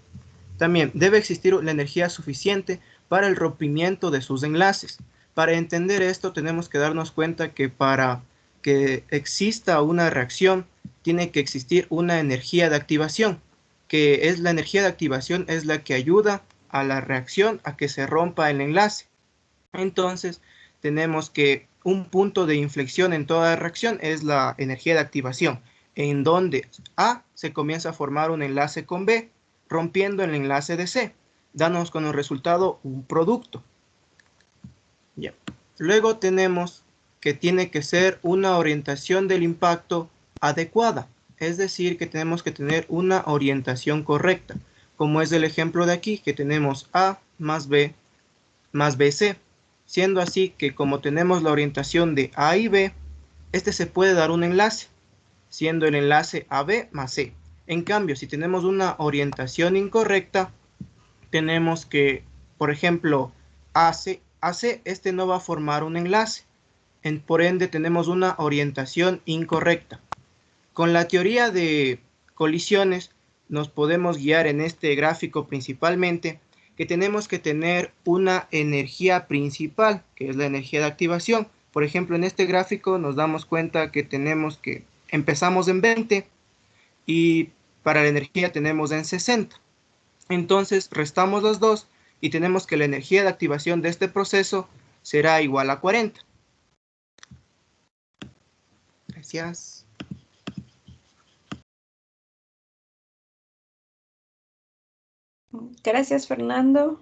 K: También debe existir la energía suficiente para el rompimiento de sus enlaces. Para entender esto tenemos que darnos cuenta que para que exista una reacción tiene que existir una energía de activación, que es la energía de activación es la que ayuda a la reacción a que se rompa el enlace. Entonces tenemos que un punto de inflexión en toda reacción es la energía de activación, en donde A se comienza a formar un enlace con B, rompiendo el enlace de C, dándonos con el resultado un producto. Ya. Luego tenemos que tiene que ser una orientación del impacto adecuada, es decir, que tenemos que tener una orientación correcta, como es el ejemplo de aquí, que tenemos A más B más BC, siendo así que como tenemos la orientación de A y B, este se puede dar un enlace, siendo el enlace AB más C. En cambio, si tenemos una orientación incorrecta, tenemos que, por ejemplo, AC, este no va a formar un enlace. Por ende, tenemos una orientación incorrecta. Con la teoría de colisiones, nos podemos guiar en este gráfico principalmente que tenemos que tener una energía principal, que es la energía de activación. Por ejemplo, en este gráfico nos damos cuenta que empezamos en 20 y para la energía tenemos en 60. Entonces restamos los dos y tenemos que la energía de activación de este proceso será igual a 40. Gracias.
J: Gracias, Fernando.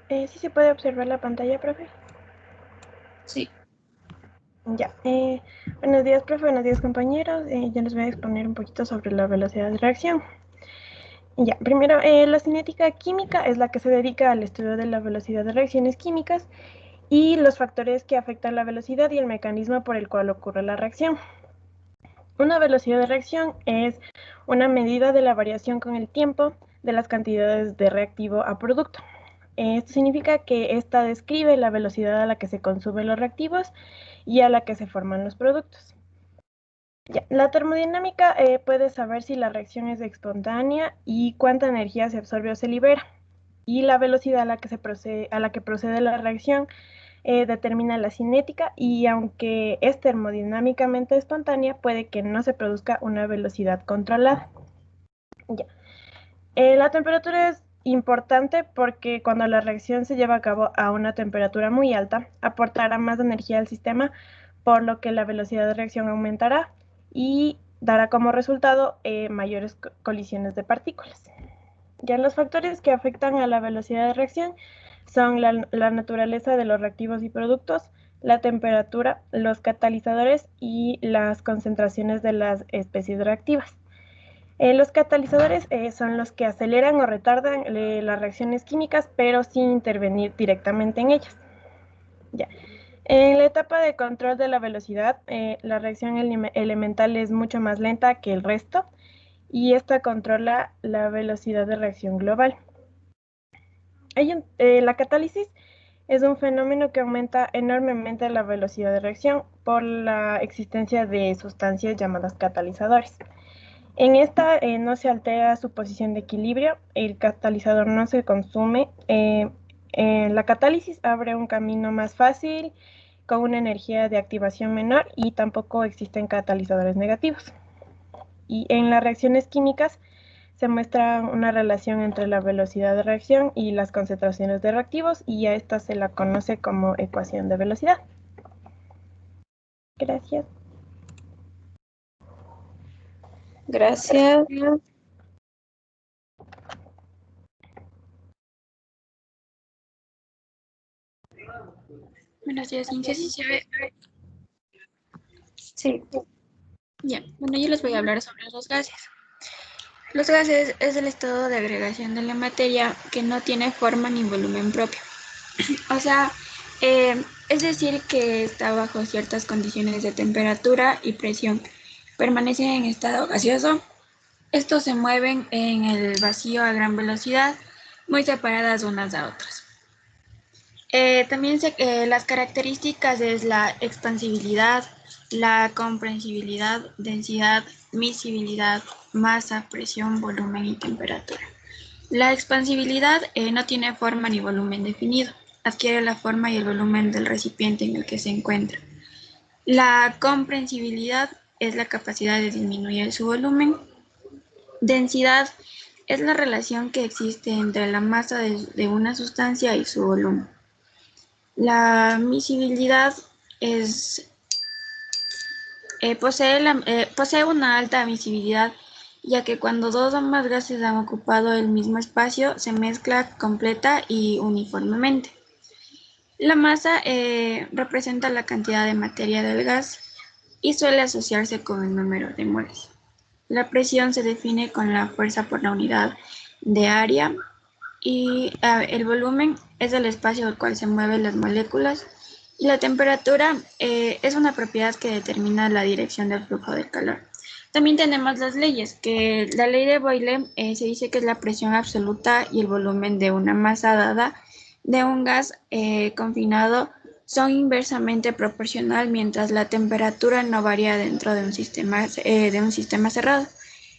L: ¿Sí se puede observar la pantalla, profe?
J: Sí.
L: Ya. Buenos días, profe. Buenos días, compañeros. Yo les voy a exponer un poquito sobre la velocidad de reacción. Ya, primero, la cinética química es la que se dedica al estudio de la velocidad de reacciones químicas y los factores que afectan la velocidad y el mecanismo por el cual ocurre la reacción. Una velocidad de reacción es una medida de la variación con el tiempo de las cantidades de reactivo a producto. Esto significa que esta describe la velocidad a la que se consumen los reactivos y a la que se forman los productos. Ya, la termodinámica puede saber si la reacción es espontánea y cuánta energía se absorbe o se libera. Y la velocidad a la que procede la reacción determina la cinética, y aunque es termodinámicamente espontánea, puede que no se produzca una velocidad controlada. Ya. La temperatura es importante porque cuando la reacción se lleva a cabo a una temperatura muy alta, aportará más energía al sistema, por lo que la velocidad de reacción aumentará y dará como resultado mayores colisiones de partículas. Ya los factores que afectan a la velocidad de reacción son la naturaleza de los reactivos y productos, la temperatura, los catalizadores y las concentraciones de las especies reactivas. Los catalizadores son los que aceleran o retardan las reacciones químicas, pero sin intervenir directamente en ellas. Ya. En la etapa de control de la velocidad, la reacción elemental es mucho más lenta que el resto, y esta controla la velocidad de reacción global. La catálisis es un fenómeno que aumenta enormemente la velocidad de reacción por la existencia de sustancias llamadas catalizadores. En esta no se altera su posición de equilibrio, el catalizador no se consume. La catálisis abre un camino más fácil, con una energía de activación menor, y tampoco existen catalizadores negativos. Y en las reacciones químicas se muestra una relación entre la velocidad de reacción y las concentraciones de reactivos, y a esta se la conoce como ecuación de velocidad. Gracias.
J: Gracias.
M: Buenos días, Cintia, ¿sí se ve?
J: Sí.
M: Ya, bueno, yo les voy a hablar sobre los gases. Los gases es el estado de agregación de la materia que no tiene forma ni volumen propio. O sea, es decir, que está bajo ciertas condiciones de temperatura y presión. Permanecen en estado gaseoso. Estos se mueven en el vacío a gran velocidad, muy separadas unas a otras. También las características es la expansibilidad, la comprensibilidad, densidad, miscibilidad, masa, presión, volumen y temperatura. La expansibilidad no tiene forma ni volumen definido, adquiere la forma y el volumen del recipiente en el que se encuentra. La comprensibilidad es la capacidad de disminuir su volumen. Densidad es la relación que existe entre la masa de una sustancia y su volumen. La miscibilidad posee una alta miscibilidad, ya que cuando dos o más gases han ocupado el mismo espacio, se mezcla completa y uniformemente. La masa representa la cantidad de materia del gas y suele asociarse con el número de moles. La presión se define con la fuerza por la unidad de área, y el volumen es el espacio al cual se mueven las moléculas, y la temperatura es una propiedad que determina la dirección del flujo del calor. También tenemos las leyes, que la ley de Boyle se dice que es la presión absoluta y el volumen de una masa dada de un gas confinado son inversamente proporcional mientras la temperatura no varía dentro de un sistema cerrado.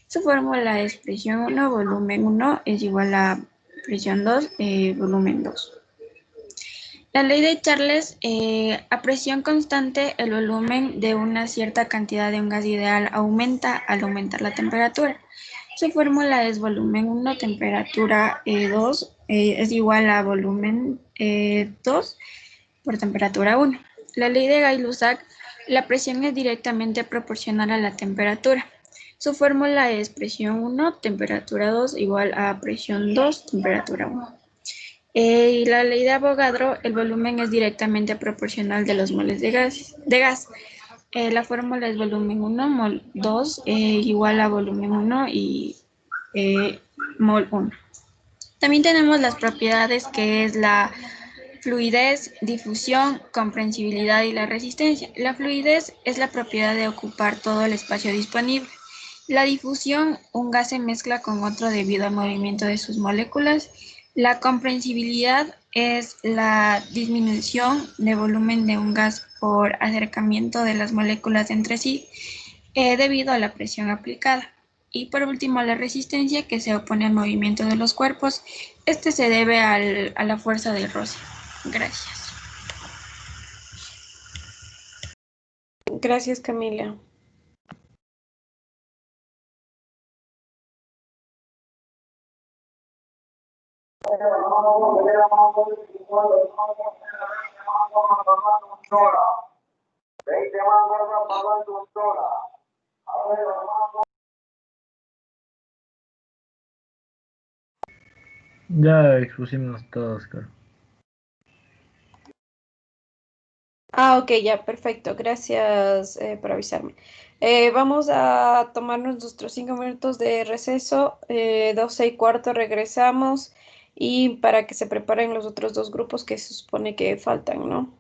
M: Su fórmula es presión 1, volumen 1 es igual a presión 2, volumen 2. La ley de Charles, a presión constante, el volumen de una cierta cantidad de un gas ideal aumenta al aumentar la temperatura. Su fórmula es volumen 1, temperatura 2, es igual a volumen 2 por temperatura 1. La ley de Gay-Lussac, la presión es directamente proporcional a la temperatura. Su fórmula es presión 1, temperatura 2, igual a presión 2, temperatura 1. Y la ley de Avogadro, el volumen es directamente proporcional de los moles de gas. La fórmula es volumen 1, mol 2, igual a volumen 1 y mol 1. También tenemos las propiedades, que es la fluidez, difusión, comprensibilidad y la resistencia. La fluidez es la propiedad de ocupar todo el espacio disponible. La difusión, un gas se mezcla con otro debido al movimiento de sus moléculas. La comprensibilidad es la disminución de volumen de un gas por acercamiento de las moléculas entre sí. debido a la presión aplicada. Y por último, la resistencia que se opone al movimiento de los cuerpos. Este se debe a la fuerza del roce. Gracias.
J: Gracias, Camila.
I: Ya expusimos todos, creo.
J: Ok, ya, perfecto. Gracias por avisarme. Vamos a tomarnos nuestros 5 minutos de receso. 12:15 regresamos y para que se preparen los otros dos grupos que se supone que faltan, ¿no?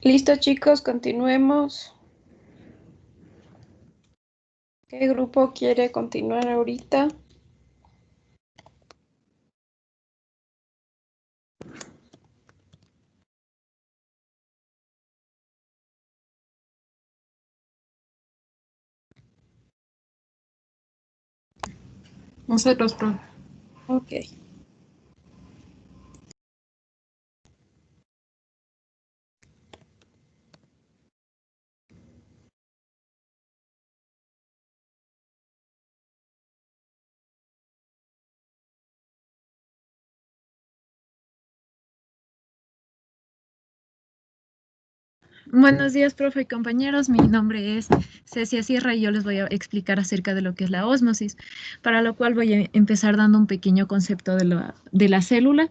J: Listo, chicos, continuemos. ¿Qué grupo quiere continuar ahorita?
N: Nosotros, profe.
J: Ok.
O: Buenos días, profe y compañeros. Mi nombre es Cecia Sierra y yo les voy a explicar acerca de lo que es la ósmosis, para lo cual voy a empezar dando un pequeño concepto de la célula.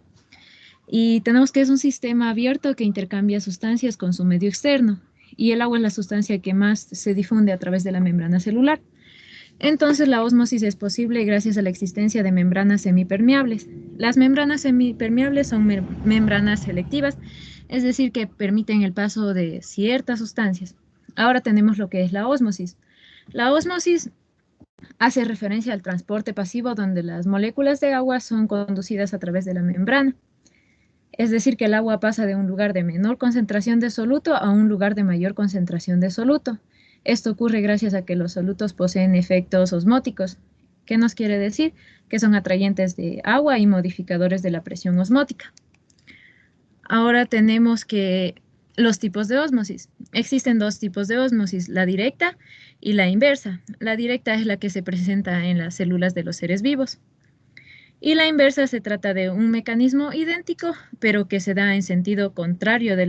O: Y tenemos que es un sistema abierto que intercambia sustancias con su medio externo, y el agua es la sustancia que más se difunde a través de la membrana celular. Entonces, la ósmosis es posible gracias a la existencia de membranas semipermeables. Las membranas semipermeables son membranas selectivas, es decir, que permiten el paso de ciertas sustancias. Ahora tenemos lo que es la ósmosis. La ósmosis hace referencia al transporte pasivo donde las moléculas de agua son conducidas a través de la membrana. Es decir, que el agua pasa de un lugar de menor concentración de soluto a un lugar de mayor concentración de soluto. Esto ocurre gracias a que los solutos poseen efectos osmóticos. ¿Qué nos quiere decir? Que son atrayentes de agua y modificadores de la presión osmótica. Ahora tenemos que los tipos de ósmosis. Existen dos tipos de ósmosis, la directa y la inversa. La directa es la que se presenta en las células de los seres vivos. Y la inversa se trata de un mecanismo idéntico, pero que se da en sentido contrario de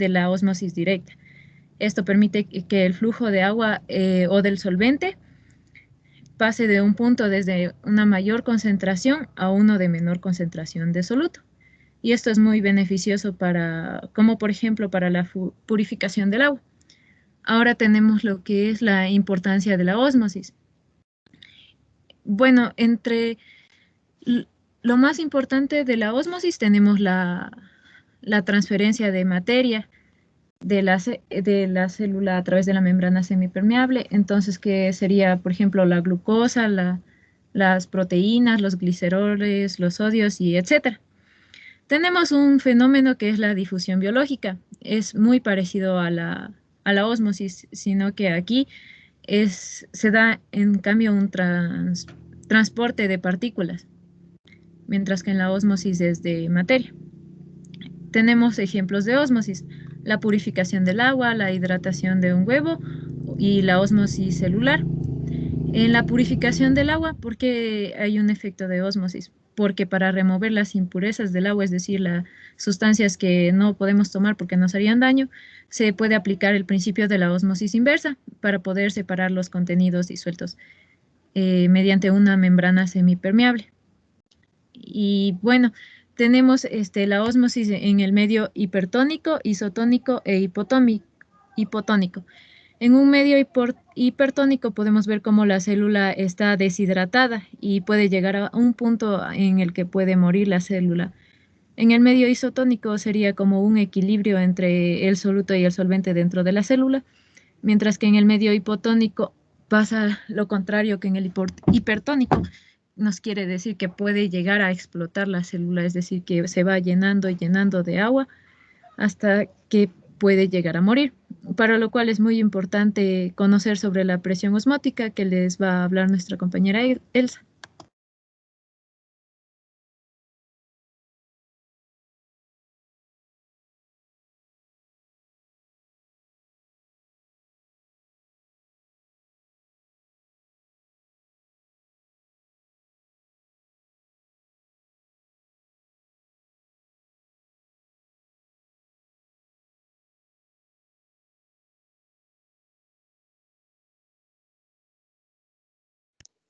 O: la ósmosis directa. Esto permite que el flujo de agua o del solvente pase de un punto desde una mayor concentración a uno de menor concentración de soluto. Y esto es muy beneficioso como por ejemplo para la purificación del agua. Ahora tenemos lo que es la importancia de la ósmosis. Bueno, entre lo más importante de la ósmosis tenemos la transferencia de materia de la célula a través de la membrana semipermeable. Entonces, que sería, por ejemplo, la glucosa, las proteínas, los gliceroles, los sodios y etcétera. Tenemos un fenómeno que es la difusión biológica. Es muy parecido a la ósmosis, sino que aquí se da en cambio un transporte de partículas, mientras que en la ósmosis es de materia. Tenemos ejemplos de ósmosis: la purificación del agua, la hidratación de un huevo y la ósmosis celular. En la purificación del agua, ¿por qué hay un efecto de ósmosis? Porque para remover las impurezas del agua, es decir, las sustancias que no podemos tomar porque nos harían daño, se puede aplicar el principio de la ósmosis inversa para poder separar los contenidos disueltos mediante una membrana semipermeable. Y bueno, tenemos la ósmosis en el medio hipertónico, isotónico e hipotónico. En un medio hipertónico podemos ver cómo la célula está deshidratada y puede llegar a un punto en el que puede morir la célula. En el medio isotónico sería como un equilibrio entre el soluto y el solvente dentro de la célula, mientras que en el medio hipotónico pasa lo contrario que en el hipertónico. Nos quiere decir que puede llegar a explotar la célula, es decir, que se va llenando y llenando de agua hasta que puede llegar a morir, para lo cual es muy importante conocer sobre la presión osmótica, que les va a hablar nuestra compañera Elsa.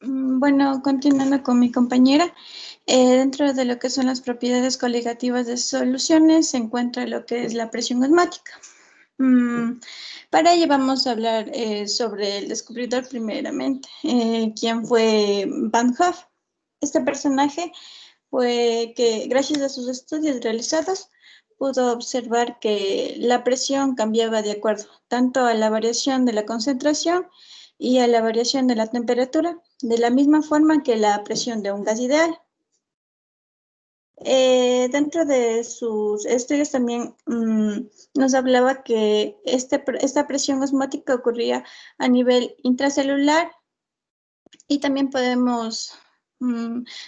M: Bueno, continuando con mi compañera, dentro de lo que son las propiedades coligativas de soluciones se encuentra lo que es la presión osmótica. Para ello vamos a hablar sobre el descubridor primeramente, quien fue Van Hoff. Este personaje fue que gracias a sus estudios realizados pudo observar que la presión cambiaba de acuerdo tanto a la variación de la concentración y a la variación de la temperatura, de la misma forma que la presión de un gas ideal. Dentro de sus estudios también nos hablaba que esta presión osmótica ocurría a nivel intracelular y también podemos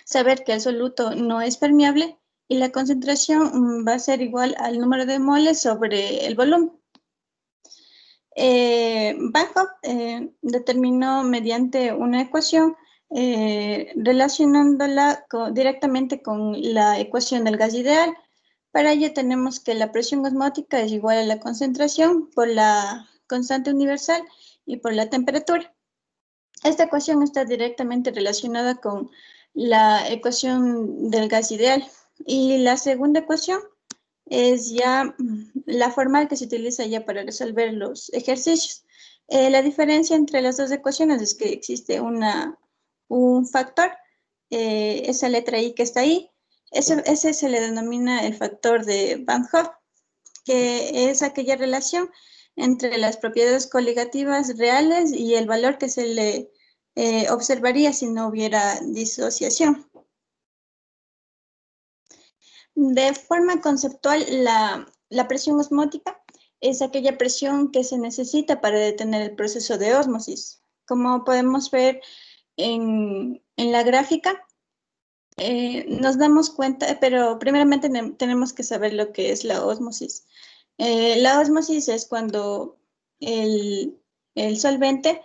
M: saber que el soluto no es permeable y la concentración va a ser igual al número de moles sobre el volumen. Van Hoff determinó mediante una ecuación relacionándola directamente con la ecuación del gas ideal. Para ello tenemos que la presión osmótica es igual a la concentración por la constante universal y por la temperatura. Esta ecuación está directamente relacionada con la ecuación del gas ideal. Y la segunda ecuación es ya la formal que se utiliza ya para resolver los ejercicios. La diferencia entre las dos ecuaciones es que existe un factor, esa letra I que está ahí, ese se le denomina el factor de Van Hoff, que es aquella relación entre las propiedades coligativas reales y el valor que se le observaría si no hubiera disociación. De forma conceptual, la presión osmótica es aquella presión que se necesita para detener el proceso de ósmosis. Como podemos ver en la gráfica, nos damos cuenta, pero primeramente tenemos que saber lo que es la ósmosis. La ósmosis es cuando el solvente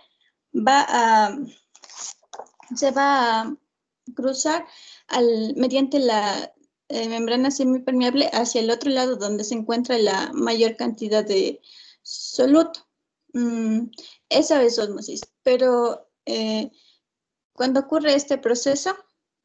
M: se va a cruzar mediante la membrana semipermeable hacia el otro lado donde se encuentra la mayor cantidad de soluto. Esa es ósmosis, pero cuando ocurre este proceso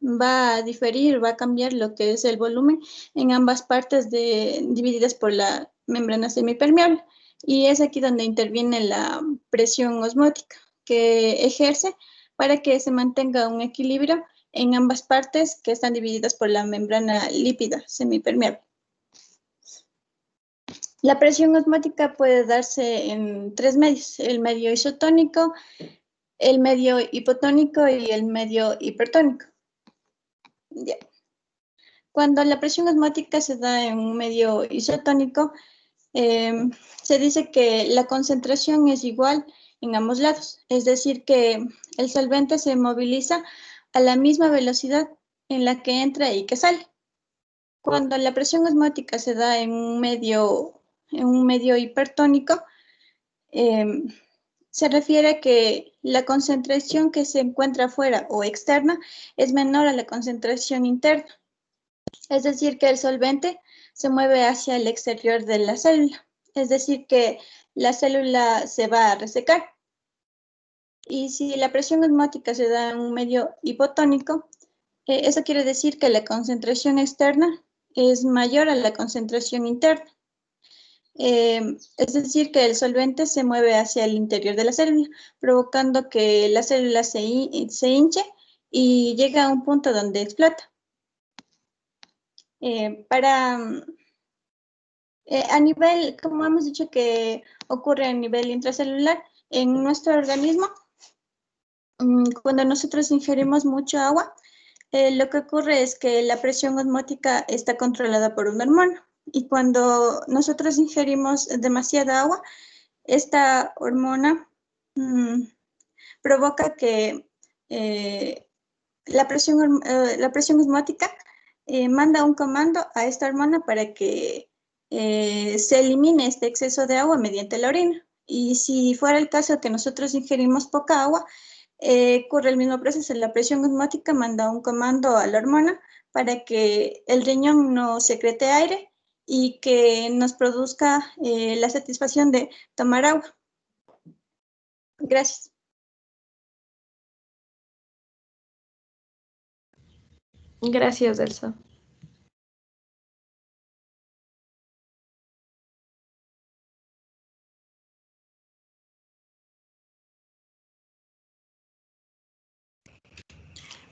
M: va a diferir, va a cambiar lo que es el volumen en ambas partes divididas por la membrana semipermeable. Y es aquí donde interviene la presión osmótica que ejerce para que se mantenga un equilibrio en ambas partes que están divididas por la membrana lípida semipermeable. La presión osmótica puede darse en tres medios: el medio isotónico, el medio hipotónico y el medio hipertónico. Yeah. Cuando la presión osmótica se da en un medio isotónico, se dice que la concentración es igual en ambos lados, es decir, que el solvente se moviliza a la misma velocidad en la que entra y que sale. Cuando la presión osmótica se da en un medio hipertónico, se refiere a que la concentración que se encuentra afuera o externa es menor a la concentración interna. Es decir, que el solvente se mueve hacia el exterior de la célula. Es decir, que la célula se va a resecar. Y si la presión osmótica se da en un medio hipotónico, eso quiere decir que la concentración externa es mayor a la concentración interna. Es decir, que el solvente se mueve hacia el interior de la célula, provocando que la célula se hinche y llega a un punto donde explota. A nivel, como hemos dicho que ocurre a nivel intracelular, en nuestro organismo, cuando nosotros ingerimos mucha agua, lo que ocurre es que la presión osmótica está controlada por una hormona. Y cuando nosotros ingerimos demasiada agua, esta hormona provoca que la presión osmótica manda un comando a esta hormona para que se elimine este exceso de agua mediante la orina. Y si fuera el caso que nosotros ingerimos poca agua, ocurre el mismo proceso. La presión osmótica manda un comando a la hormona para que el riñón no secrete aire y que nos produzca la satisfacción de tomar agua. Gracias.
J: Gracias, Elsa.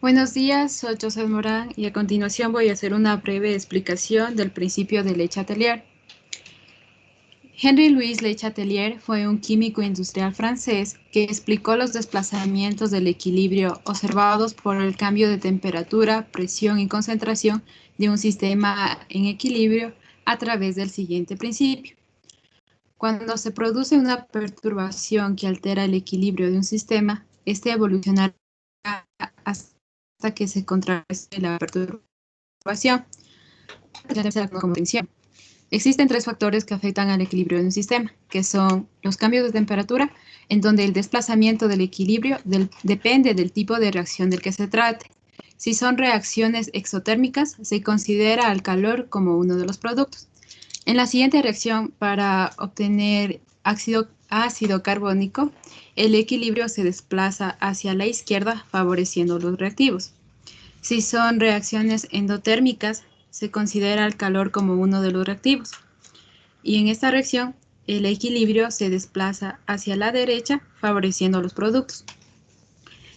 O: Buenos días, soy José Morán y a continuación voy a hacer una breve explicación del principio de Le Chatelier. Henri-Louis Le Chatelier fue un químico industrial francés que explicó los desplazamientos del equilibrio observados por el cambio de temperatura, presión y concentración de un sistema en equilibrio a través del siguiente principio. Cuando se produce una perturbación que altera el equilibrio de un sistema, este evolucionará hasta que se contrarreste la perturbación. Como tensión. Existen tres factores que afectan al equilibrio de un sistema, que son los cambios de temperatura, en donde el desplazamiento del equilibrio depende del tipo de reacción del que se trate. Si son reacciones exotérmicas, se considera al calor como uno de los productos. En la siguiente reacción, para obtener ácido carbónico, el equilibrio se desplaza hacia la izquierda, favoreciendo los reactivos. Si son reacciones endotérmicas, se considera el calor como uno de los reactivos. Y en esta reacción, el equilibrio se desplaza hacia la derecha, favoreciendo los productos.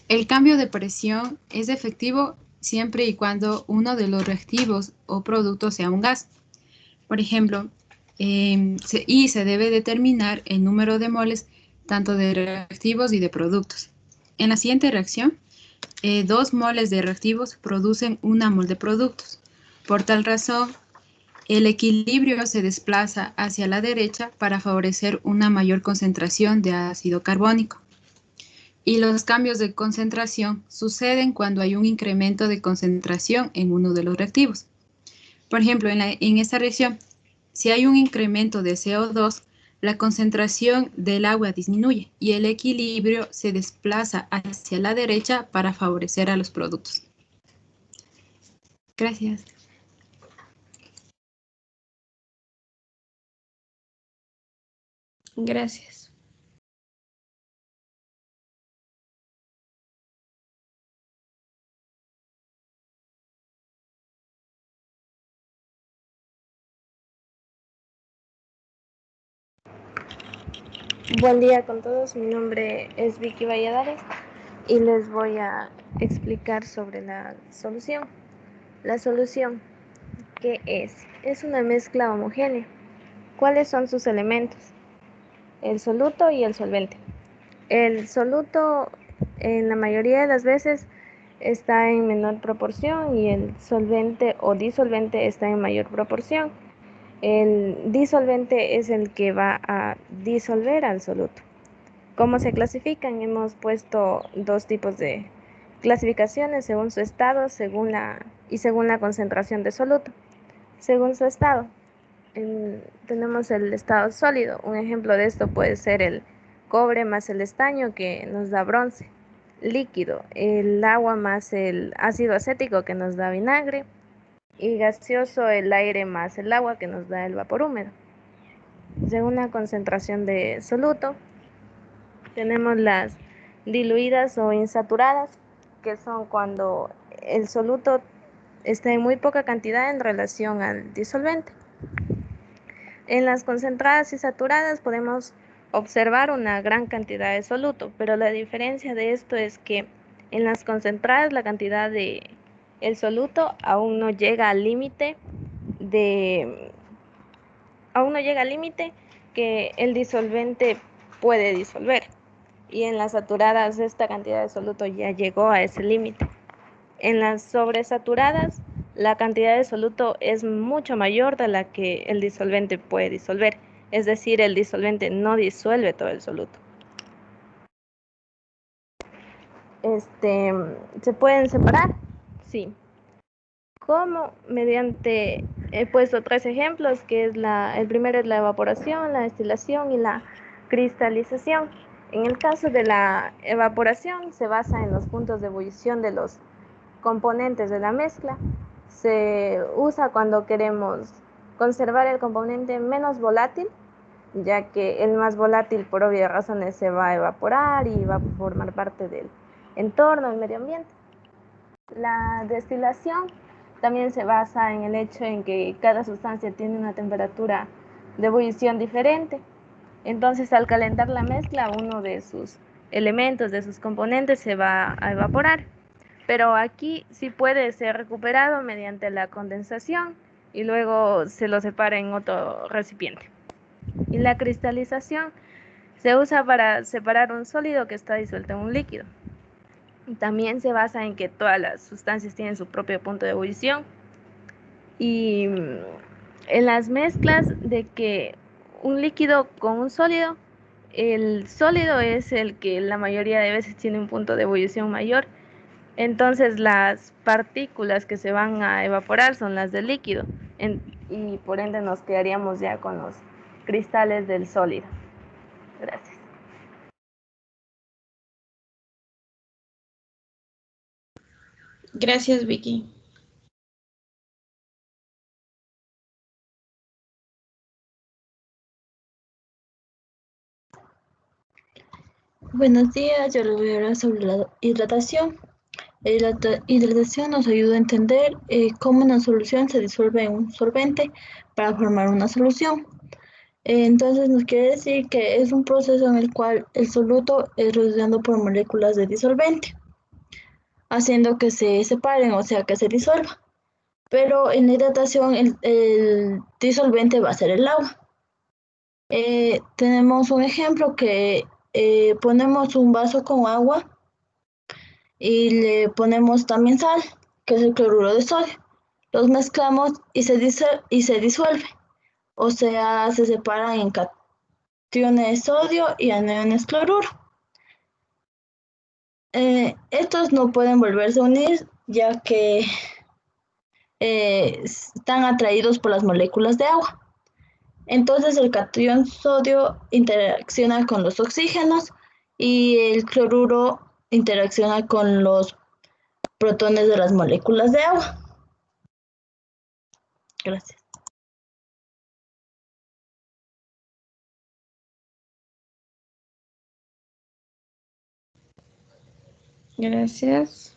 O: El cambio de presión es efectivo siempre y cuando uno de los reactivos o productos sea un gas. Por ejemplo, se debe determinar el número de moles tanto de reactivos y de productos. En la siguiente reacción, 2 moles de reactivos producen 1 mol de productos. Por tal razón, el equilibrio se desplaza hacia la derecha para favorecer una mayor concentración de ácido carbónico. Y los cambios de concentración suceden cuando hay un incremento de concentración en uno de los reactivos. Por ejemplo, en esta reacción, si hay un incremento de CO2, la concentración del agua disminuye y el equilibrio se desplaza hacia la derecha para favorecer a los productos. Gracias.
J: Gracias.
P: Buen día con todos, mi nombre es Vicky Valladares y les voy a explicar sobre la solución. La solución, ¿qué es? Es una mezcla homogénea. ¿Cuáles son sus elementos? El soluto y el solvente. El soluto en la mayoría de las veces está en menor proporción y el solvente o disolvente está en mayor proporción. El disolvente es el que va a disolver al soluto. ¿Cómo se clasifican? Hemos puesto 2 tipos de clasificaciones según su estado según la concentración de soluto. Según su estado, tenemos el estado sólido. Un ejemplo de esto puede ser el cobre más el estaño que nos da bronce. Líquido, el agua más el ácido acético que nos da vinagre. Y gaseoso, el aire más el agua que nos da el vapor húmedo. Según la concentración de soluto, tenemos las diluidas o insaturadas, que son cuando el soluto está en muy poca cantidad en relación al disolvente. En las concentradas y saturadas podemos observar una gran cantidad de soluto, pero la diferencia de esto es que en las concentradas la cantidad de el soluto aún no llega al límite que el disolvente puede disolver, y en las saturadas esta cantidad de soluto ya llegó a ese límite. En las sobresaturadas la cantidad de soluto es mucho mayor de la que el disolvente puede disolver, es decir, el disolvente no disuelve todo el soluto. ¿Se pueden separar? Sí. ¿Cómo? He puesto 3 ejemplos, que es el primero es la evaporación, la destilación y la cristalización. En el caso de la evaporación se basa en los puntos de ebullición de los componentes de la mezcla. Se usa cuando queremos conservar el componente menos volátil, ya que el más volátil por obvias razones se va a evaporar y va a formar parte del entorno, del medio ambiente. La destilación también se basa en el hecho en que cada sustancia tiene una temperatura de ebullición diferente. Entonces, al calentar la mezcla, uno de sus elementos, de sus componentes, se va a evaporar. pero aquí sí puede ser recuperado mediante la condensación y luego se lo separa en otro recipiente. Y la cristalización se usa para separar un sólido que está disuelto en un líquido. También se basa en que todas las sustancias tienen su propio punto de ebullición. Y en las mezclas de que un líquido con un sólido, el sólido es el que la mayoría de veces tiene un punto de ebullición mayor. Entonces las partículas que se van a evaporar son las del líquido. Y por ende nos quedaríamos ya con los cristales del sólido. Gracias.
M: Gracias, Vicky.
Q: Buenos días, yo les voy a hablar sobre la hidratación. La hidratación nos ayuda a entender cómo una solución se disuelve en un solvente para formar una solución. Entonces nos quiere decir que es un proceso en el cual el soluto es rodeado por moléculas de disolvente, haciendo que se separen, o sea que se disuelva. Pero en la hidratación el disolvente va a ser el agua. Tenemos un ejemplo que ponemos un vaso con agua y le ponemos también sal, que es el cloruro de sodio. Los mezclamos y se disuelve, o sea, se separan en cationes de sodio y aniones cloruro. Estos no pueden volverse a unir ya que están atraídos por las moléculas de agua. Entonces el catión sodio interacciona con los oxígenos y el cloruro interacciona con los protones de las moléculas de agua. Gracias.
M: Gracias.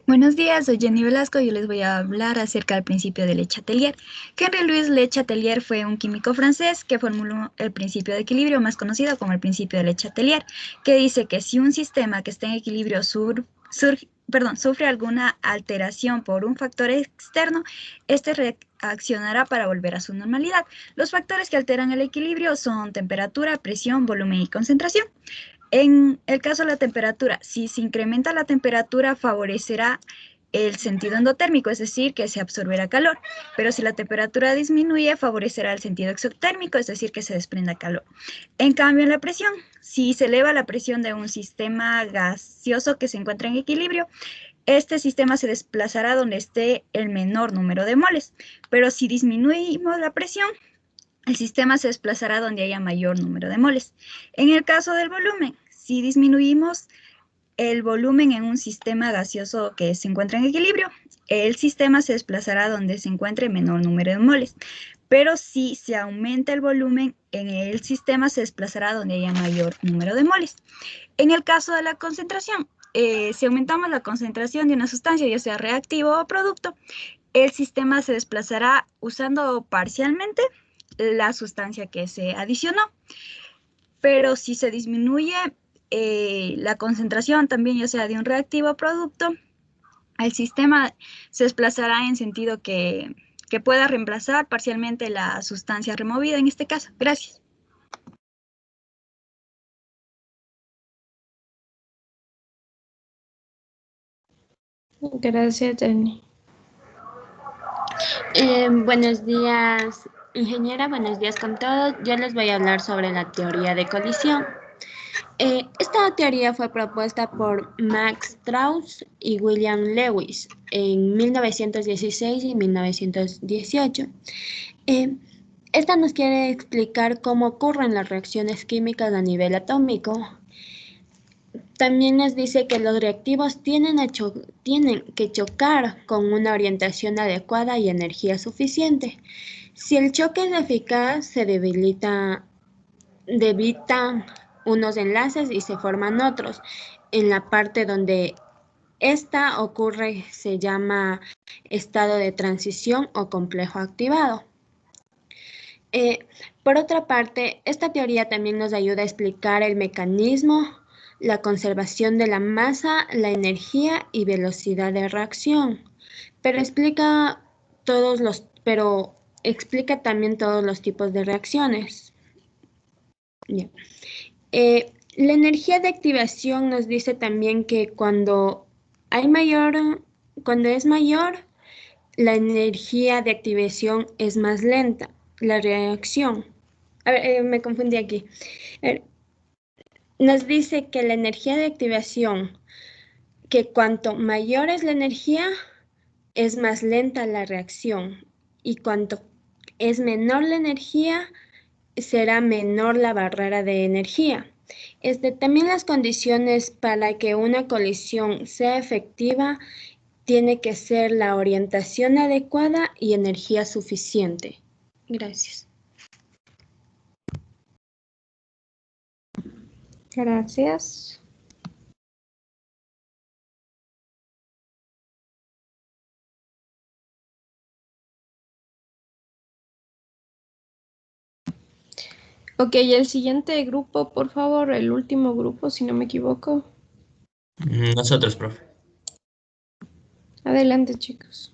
R: Buenos días, soy Jenny Velasco y yo les voy a hablar acerca del principio de Le Chatelier. Henri-Louis Le Chatelier fue un químico francés que formuló el principio de equilibrio más conocido como el principio de Le Chatelier, que dice que si un sistema que está en equilibrio sufre alguna alteración por un factor externo, este reaccionará para volver a su normalidad. Los factores que alteran el equilibrio son temperatura, presión, volumen y concentración. En el caso de la temperatura, si se incrementa la temperatura, favorecerá el sentido endotérmico, es decir, que se absorberá calor. Pero si la temperatura disminuye, favorecerá el sentido exotérmico, es decir, que se desprenda calor. En cambio, en la presión, si se eleva la presión de un sistema gaseoso que se encuentra en equilibrio, este sistema se desplazará donde esté el menor número de moles. Pero si disminuimos la presión, el sistema se desplazará donde haya mayor número de moles. En el caso del volumen, si disminuimos el volumen en un sistema gaseoso que se encuentra en equilibrio, el sistema se desplazará donde se encuentre menor número de moles. Pero si se aumenta el volumen en el sistema, se desplazará donde haya mayor número de moles. En el caso de la concentración, si aumentamos la concentración de una sustancia, ya sea reactivo o producto, el sistema se desplazará usando parcialmente la sustancia que se adicionó. Pero si se disminuye la concentración también, ya sea de un reactivo o producto, el sistema se desplazará en sentido que pueda reemplazar parcialmente la sustancia removida en este caso. Gracias.
M: Gracias, Jenny.
S: Buenos días, ingeniera, buenos días con todos. Yo les voy a hablar sobre la teoría de colisión. Esta teoría fue propuesta por Max Strauss y William Lewis en 1916 y 1918. Esta nos quiere explicar cómo ocurren las reacciones químicas a nivel atómico. También nos dice que los reactivos tienen que chocar con una orientación adecuada y energía suficiente. Si el choque es eficaz, se debilitan unos enlaces y se forman otros. En la parte donde esta ocurre se llama estado de transición o complejo activado. Por otra parte, esta teoría también nos ayuda a explicar el mecanismo la conservación de la masa, la energía y velocidad de reacción. Pero explica también todos los tipos de reacciones. Bien. La energía de activación nos dice también que cuando es mayor, la energía de activación es más lenta. La reacción. A ver, me confundí aquí. Nos dice que la energía de activación, que cuanto mayor es la energía, es más lenta la reacción. Y cuanto es menor la energía, será menor la barrera de energía. También las condiciones para que una colisión sea efectiva tiene que ser la orientación adecuada y energía suficiente. Gracias.
J: Gracias. Ok, el siguiente grupo, por favor, el último grupo, si no me equivoco.
T: Nosotros, profe.
J: Adelante, chicos.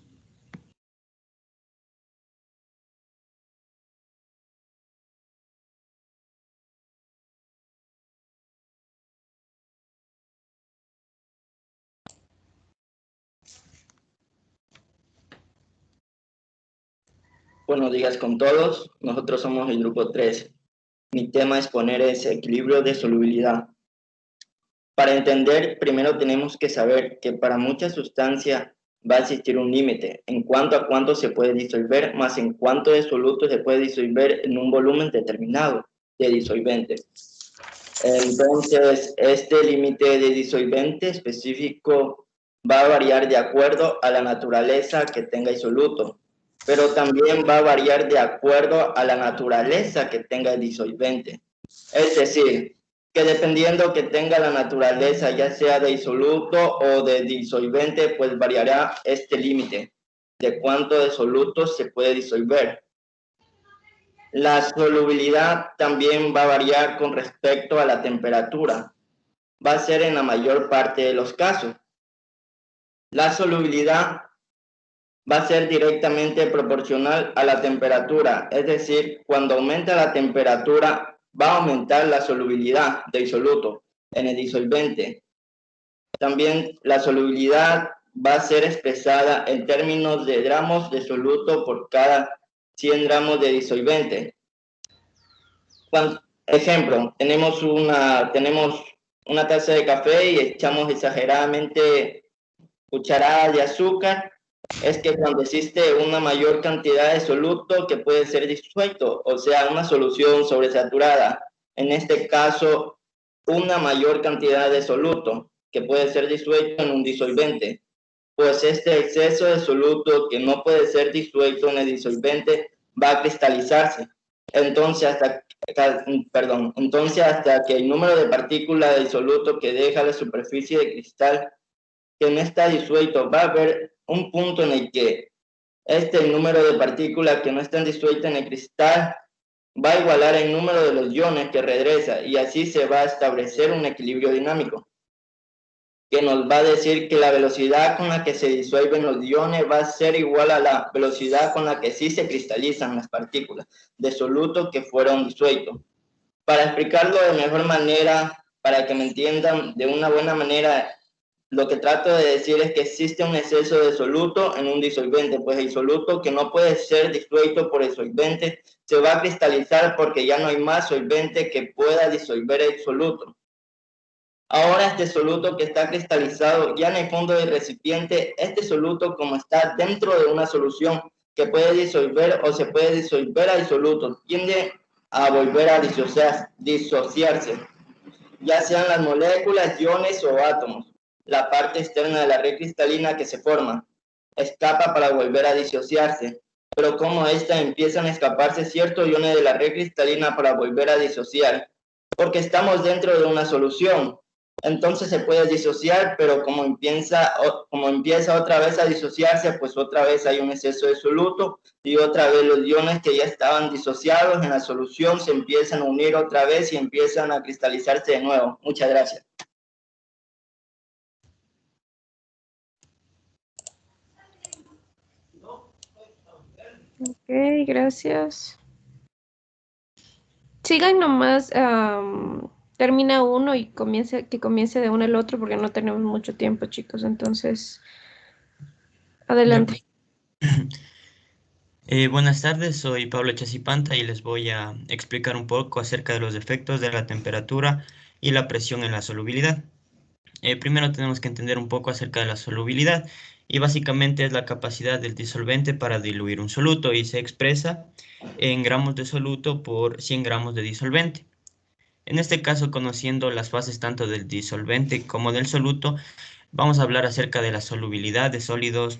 U: Buenos días con todos, nosotros somos el grupo 3. Mi tema a exponer es equilibrio de solubilidad. Para entender, primero tenemos que saber que para mucha sustancia va a existir un límite en cuanto a cuánto se puede disolver, más en cuánto de soluto se puede disolver en un volumen determinado de disolvente. Entonces, este límite de disolvente específico va a variar de acuerdo a la naturaleza que tenga el soluto, pero también va a variar de acuerdo a la naturaleza que tenga el disolvente. Es decir, que dependiendo que tenga la naturaleza, ya sea de soluto o de disolvente, pues variará este límite de cuánto de soluto se puede disolver. La solubilidad también va a variar con respecto a la temperatura. Va a ser en la mayor parte de los casos. La solubilidad va a ser directamente proporcional a la temperatura, es decir, cuando aumenta la temperatura, va a aumentar la solubilidad del soluto en el disolvente. También la solubilidad va a ser expresada en términos de gramos de soluto por cada 100 gramos de disolvente. Ejemplo, tenemos una taza de café y echamos exageradamente cucharadas de azúcar. Es que cuando existe una mayor cantidad de soluto que puede ser disuelto, o sea, una solución sobresaturada, en este caso, una mayor cantidad de soluto que puede ser disuelto en un disolvente, pues este exceso de soluto que no puede ser disuelto en el disolvente va a cristalizarse. Entonces, hasta que el número de partículas del soluto que deja la superficie de cristal que no está disuelto, va a haber un punto en el que el número de partículas que no están disueltas en el cristal va a igualar el número de los iones que regresa, y así se va a establecer un equilibrio dinámico que nos va a decir que la velocidad con la que se disuelven los iones va a ser igual a la velocidad con la que sí se cristalizan las partículas de soluto que fueron disueltos. Para explicarlo de mejor manera, para que me entiendan de una buena manera, lo que trato de decir es que existe un exceso de soluto en un disolvente, pues el soluto que no puede ser disuelto por el solvente se va a cristalizar porque ya no hay más solvente que pueda disolver el soluto. Ahora este soluto que está cristalizado ya en el fondo del recipiente, este soluto como está dentro de una solución que puede disolver o se puede disolver al soluto, tiende a volver a disociarse, ya sean las moléculas, iones o átomos. La parte externa de la red cristalina que se forma escapa para volver a disociarse, pero como esta empiezan a escaparse ciertos iones de la red cristalina para volver a disociar, porque estamos dentro de una solución. Entonces se puede disociar, pero como empieza otra vez a disociarse, pues otra vez hay un exceso de soluto y otra vez los iones que ya estaban disociados en la solución se empiezan a unir otra vez y empiezan a cristalizarse de nuevo. Muchas gracias.
J: Ok, gracias. Sigan nomás, termina uno y que comience de uno el otro porque no tenemos mucho tiempo, chicos. Entonces, adelante.
T: Buenas tardes, soy Pablo Chacipanta y les voy a explicar un poco acerca de los efectos de la temperatura y la presión en la solubilidad. Primero tenemos que entender un poco acerca de la solubilidad y básicamente es la capacidad del disolvente para diluir un soluto y se expresa en gramos de soluto por 100 gramos de disolvente. En este caso, conociendo las fases tanto del disolvente como del soluto, vamos a hablar acerca de la solubilidad de sólidos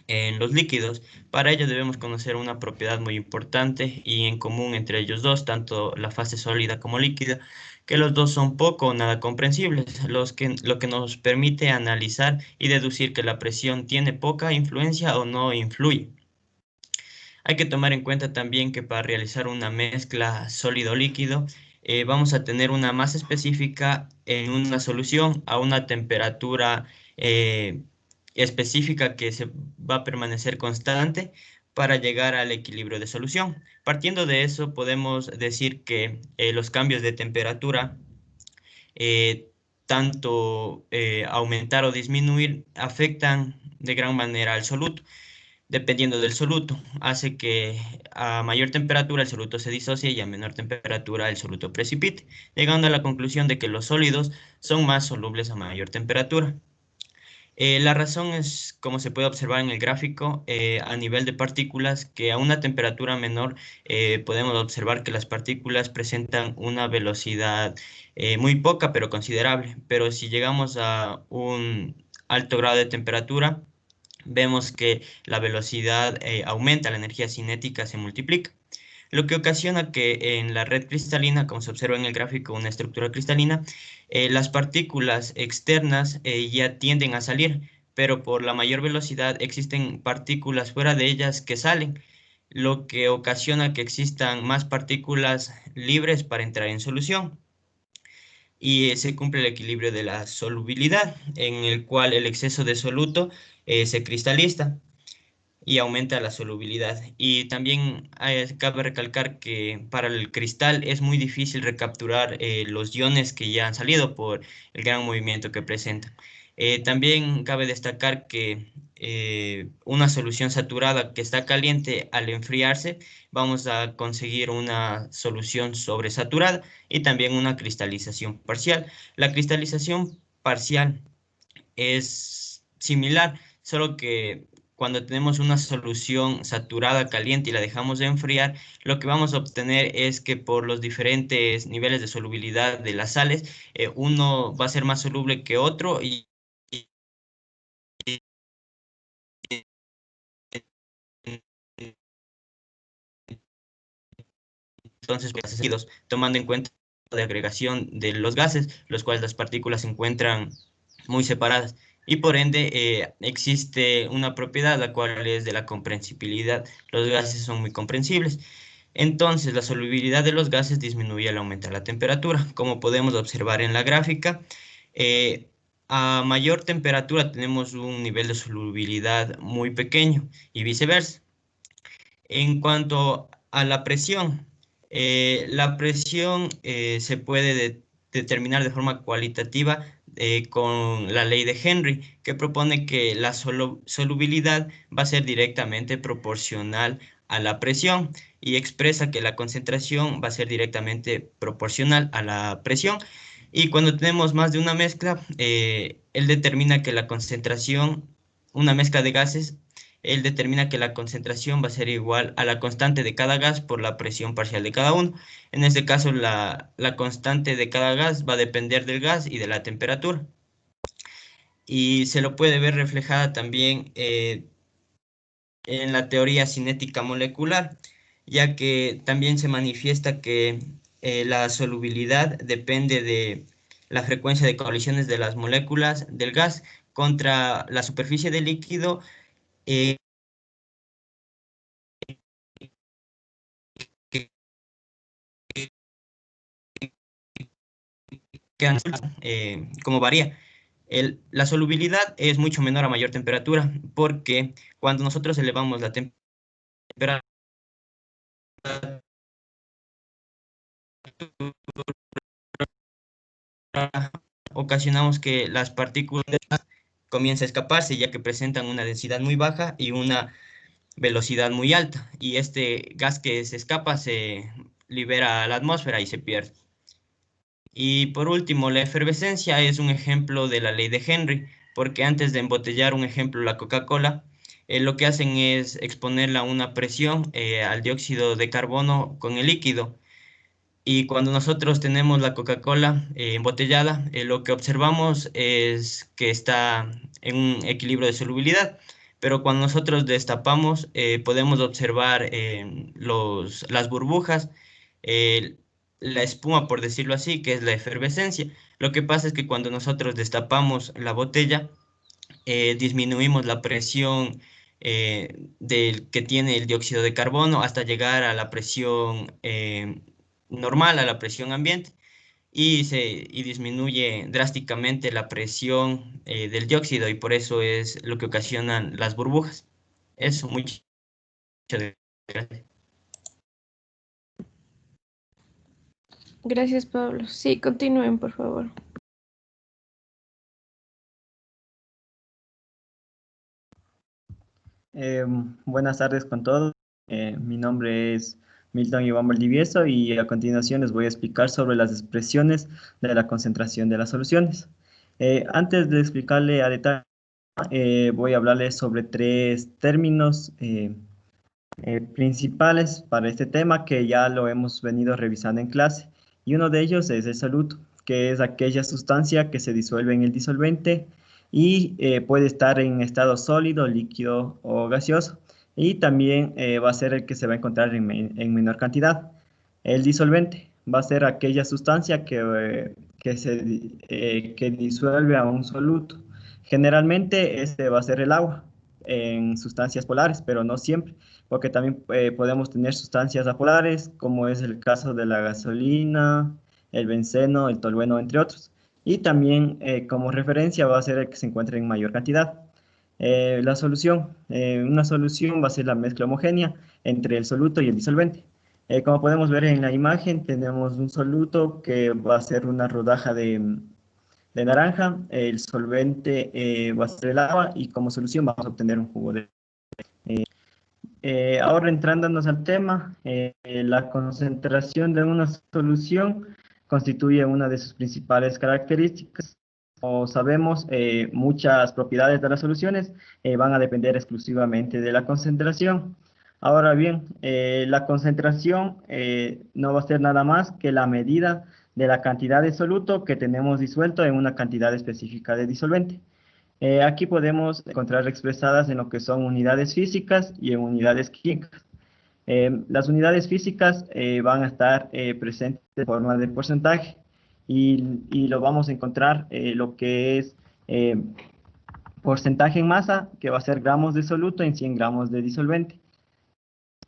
T: en los líquidos. Para ello debemos conocer una propiedad muy importante y en común entre ellos dos, tanto la fase sólida como líquida, que los dos son poco o nada comprensibles, lo que nos permite analizar y deducir que la presión tiene poca influencia o no influye. Hay que tomar en cuenta también que para realizar una mezcla sólido-líquido vamos a tener una masa específica en una solución a una temperatura específica que se va a permanecer constante para llegar al equilibrio de solución. Partiendo de eso, podemos decir que los cambios de temperatura, tanto aumentar o disminuir, afectan de gran manera al soluto. Dependiendo del soluto, hace que a mayor temperatura el soluto se disocie y a menor temperatura el soluto precipite, llegando a la conclusión de que los sólidos son más solubles a mayor temperatura. La razón es, como se puede observar en el gráfico, a nivel de partículas, que a una temperatura menor podemos observar que las partículas presentan una velocidad muy poca pero considerable, pero si llegamos a un alto grado de temperatura, vemos que la velocidad aumenta, la energía cinética se multiplica, lo que ocasiona que en la red cristalina, como se observa en el gráfico, una estructura cristalina, las partículas externas ya tienden a salir, pero por la mayor velocidad existen partículas fuera de ellas que salen, lo que ocasiona que existan más partículas libres para entrar en solución. Y se cumple el equilibrio de la solubilidad, en el cual el exceso de soluto se cristaliza y aumenta la solubilidad. Y también cabe recalcar que para el cristal es muy difícil recapturar los iones que ya han salido por el gran movimiento que presentan. También cabe destacar que una solución saturada que está caliente, al enfriarse vamos a conseguir una solución sobresaturada y también una cristalización parcial. La cristalización parcial es similar, solo que cuando tenemos una solución saturada caliente y la dejamos de enfriar, lo que vamos a obtener es que por los diferentes niveles de solubilidad de las sales, uno va a ser más soluble que otro y entonces tomando en cuenta la agregación de los gases, los cuales las partículas se encuentran muy separadas y por ende existe una propiedad la cual es de la comprensibilidad. Los gases son muy comprensibles. Entonces la solubilidad de los gases disminuye al aumentar la temperatura. Como podemos observar en la gráfica, a mayor temperatura tenemos un nivel de solubilidad muy pequeño y viceversa. En cuanto a la presión se puede determinar de forma cualitativa con la ley de Henry, que propone que la solubilidad va a ser directamente proporcional a la presión y expresa que la concentración va a ser directamente proporcional a la presión. Y cuando tenemos más de una mezcla, él determina que la concentración, una mezcla de gases, él determina que la concentración va a ser igual a la constante de cada gas por la presión parcial de cada uno. En este caso, la constante de cada gas va a depender del gas y de la temperatura. Y se lo puede ver reflejada también en la teoría cinética molecular, ya que también se manifiesta que la solubilidad depende de la frecuencia de colisiones de las moléculas del gas contra la superficie del líquido como varía. La solubilidad es mucho menor a mayor temperatura, porque cuando nosotros elevamos la temperatura ocasionamos que las partículas comiencen a escaparse, ya que presentan una densidad muy baja y una velocidad muy alta, y este gas que se escapa se libera a la atmósfera y se pierde. Y por último, la efervescencia es un ejemplo de la ley de Henry, porque antes de embotellar, un ejemplo, la Coca-Cola, lo que hacen es exponerla a una presión al dióxido de carbono con el líquido. Y cuando nosotros tenemos la Coca-Cola embotellada, lo que observamos es que está en un equilibrio de solubilidad. Pero cuando nosotros destapamos, podemos observar las burbujas, la espuma, por decirlo así, que es la efervescencia. Lo que pasa es que cuando nosotros destapamos la botella, disminuimos la presión que tiene el dióxido de carbono hasta llegar a la presión normal, a la presión ambiente, y disminuye drásticamente la presión del dióxido, y por eso es lo que ocasionan las burbujas. Eso, muchas gracias.
J: Gracias, Pablo. Sí, continúen, por favor.
C: Buenas tardes con todos. Mi nombre es Milton Iván Valdivieso y a continuación les voy a explicar sobre las expresiones de la concentración de las soluciones. Antes de explicarle a detalle, voy a hablarles sobre tres términos principales para este tema que ya lo hemos venido revisando en clase. Y uno de ellos es el soluto, que es aquella sustancia que se disuelve en el disolvente y puede estar en estado sólido, líquido o gaseoso. Y también va a ser el que se va a encontrar en menor cantidad. El disolvente va a ser aquella sustancia que disuelve a un soluto. Generalmente este va a ser el agua en sustancias polares, pero no siempre, porque también podemos tener sustancias apolares, como es el caso de la gasolina, el benceno, el tolueno, entre otros. Y también como referencia va a ser el que se encuentre en mayor cantidad. La solución, una solución va a ser la mezcla homogénea entre el soluto y el disolvente. Como podemos ver en la imagen, tenemos un soluto que va a ser una rodaja de naranja, el solvente va a ser el agua y como solución vamos a obtener un jugo de... ahora entrándonos al tema, la concentración de una solución constituye una de sus principales características. Como sabemos, muchas propiedades de las soluciones van a depender exclusivamente de la concentración. Ahora bien, la concentración no va a ser nada más que la medida de la cantidad de soluto que tenemos disuelto en una cantidad específica de disolvente. Aquí podemos encontrar expresadas en lo que son unidades físicas y en unidades químicas. Las unidades físicas van a estar presentes de forma de porcentaje y lo vamos a encontrar lo que es porcentaje en masa, que va a ser gramos de soluto en 100 gramos de disolvente.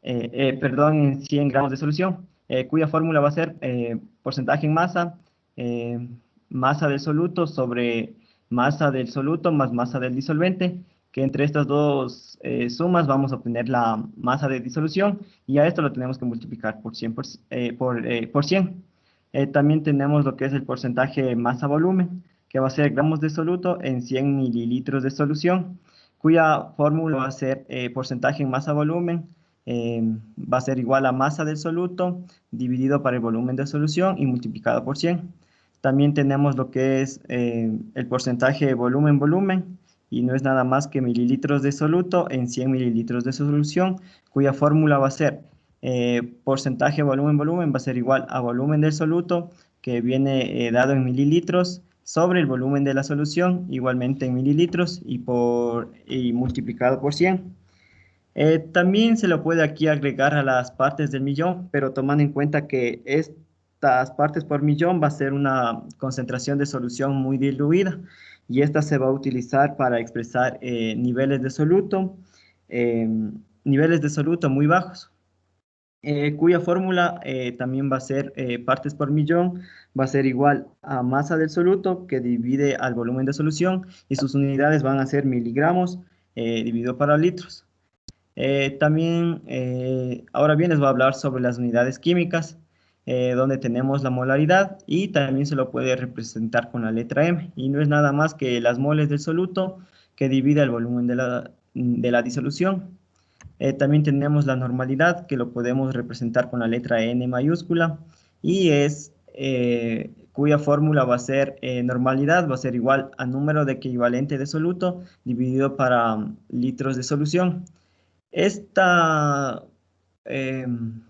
C: Perdón, en 100 gramos de solución, cuya fórmula va a ser porcentaje en masa, masa del soluto sobre masa del soluto más masa del disolvente, que entre estas dos sumas vamos a obtener la masa de disolución, y a esto lo tenemos que multiplicar por 100. También tenemos lo que es el porcentaje masa-volumen, que va a ser gramos de soluto en 100 mililitros de solución, cuya fórmula va a ser porcentaje en masa-volumen, va a ser igual a masa del soluto dividido por el volumen de solución y multiplicado por 100. También tenemos lo que es el porcentaje volumen-volumen, y no es nada más que mililitros de soluto en 100 mililitros de solución, cuya fórmula va a ser porcentaje volumen-volumen va a ser igual a volumen del soluto, que viene dado en mililitros, sobre el volumen de la solución, igualmente en mililitros, y multiplicado por 100. También se lo puede aquí agregar a las partes del millón, pero tomando en cuenta que estas partes por millón va a ser una concentración de solución muy diluida, y esta se va a utilizar para expresar niveles de soluto muy bajos, cuya fórmula también va a ser partes por millón, va a ser igual a masa del soluto que divide al volumen de solución, y sus unidades van a ser miligramos dividido para litros. También, ahora bien, les voy a hablar sobre las unidades químicas, donde tenemos la molaridad y también se lo puede representar con la letra M. Y no es nada más que las moles del soluto que divide el volumen de la disolución. También tenemos la normalidad que lo podemos representar con la letra N mayúscula y cuya fórmula va a ser normalidad, va a ser igual a número de equivalente de soluto dividido para litros de solución. Esta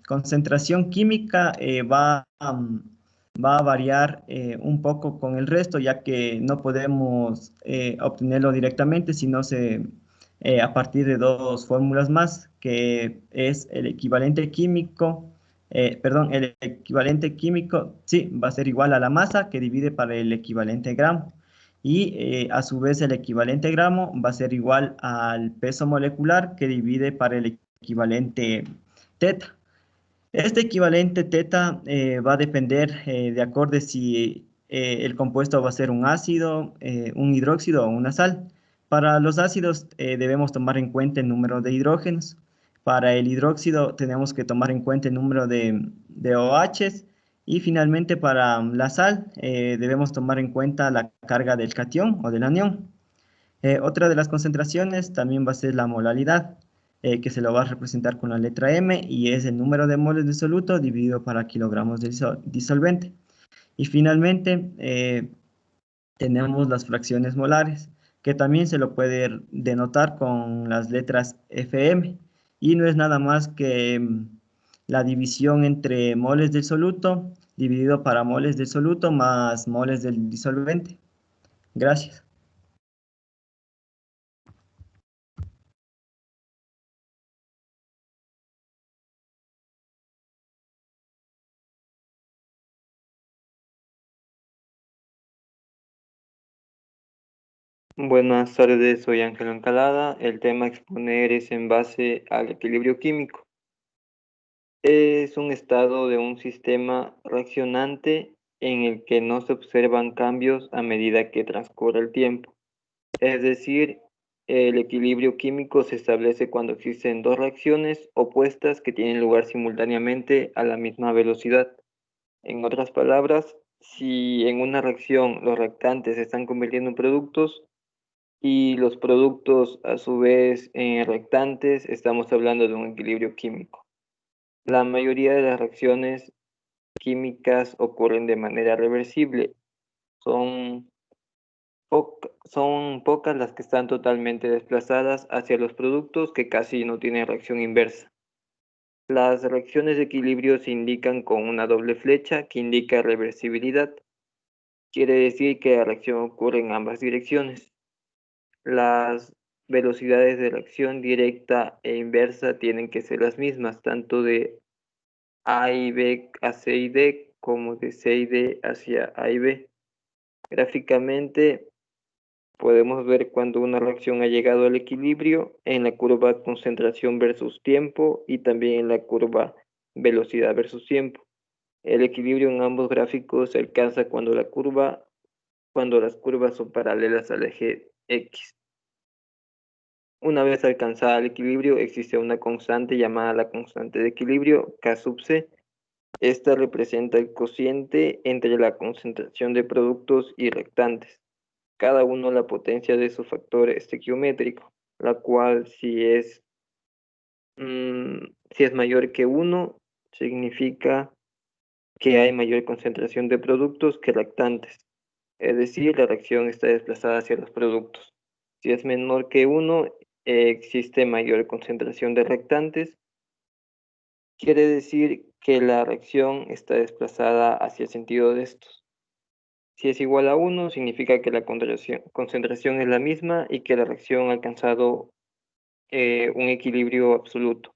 C: concentración química va a variar un poco con el resto, ya que no podemos obtenerlo directamente, sino a partir de dos fórmulas más, que es el equivalente químico, el equivalente químico, sí, va a ser igual a la masa que divide para el equivalente gramo. Y a su vez el equivalente gramo va a ser igual al peso molecular que divide para el equivalente teta. Este equivalente teta va a depender de acorde si el compuesto va a ser un ácido, un hidróxido o una sal. Para los ácidos debemos tomar en cuenta el número de hidrógenos. Para el hidróxido tenemos que tomar en cuenta el número de OHs. Y finalmente para la sal debemos tomar en cuenta la carga del catión o del anión. Otra de las concentraciones también va a ser la molaridad, que se lo va a representar con la letra M y es el número de moles de soluto dividido para kilogramos de disolvente. Y finalmente tenemos las fracciones molares, que también se lo puede denotar con las letras FM y no es nada más que la división entre moles del soluto dividido para moles del soluto más moles del disolvente. Gracias.
B: Buenas tardes, soy Ángel Encalada. El tema a exponer es en base al equilibrio químico. Es un estado de un sistema reaccionante en el que no se observan cambios a medida que transcurre el tiempo. Es decir, el equilibrio químico se establece cuando existen dos reacciones opuestas que tienen lugar simultáneamente a la misma velocidad. En otras palabras, si en una reacción los reactantes se están convirtiendo en productos, y los productos a su vez en reactantes, estamos hablando de un equilibrio químico. La mayoría de las reacciones químicas ocurren de manera reversible. Son pocas las que están totalmente desplazadas hacia los productos que casi no tienen reacción inversa. Las reacciones de equilibrio se indican con una doble flecha que indica reversibilidad. Quiere decir que la reacción ocurre en ambas direcciones. Las velocidades de reacción directa e inversa tienen que ser las mismas, tanto de A y B a C y D, como de C y D hacia A y B. Gráficamente podemos ver cuando una reacción ha llegado al equilibrio en la curva concentración versus tiempo y también en la curva velocidad versus tiempo. El equilibrio en ambos gráficos se alcanza cuando las curvas son paralelas al eje X. Una vez alcanzada el equilibrio, existe una constante llamada la constante de equilibrio, K sub C. Esta representa el cociente entre la concentración de productos y reactantes, cada uno la potencia de su factor estequiométrico, la cual si es mayor que 1, significa que hay mayor concentración de productos que reactantes, es decir, la reacción está desplazada hacia los productos. Si es menor que 1, existe mayor concentración de reactantes, quiere decir que la reacción está desplazada hacia el sentido de estos. Si es igual a 1, significa que la concentración es la misma y que la reacción ha alcanzado un equilibrio absoluto.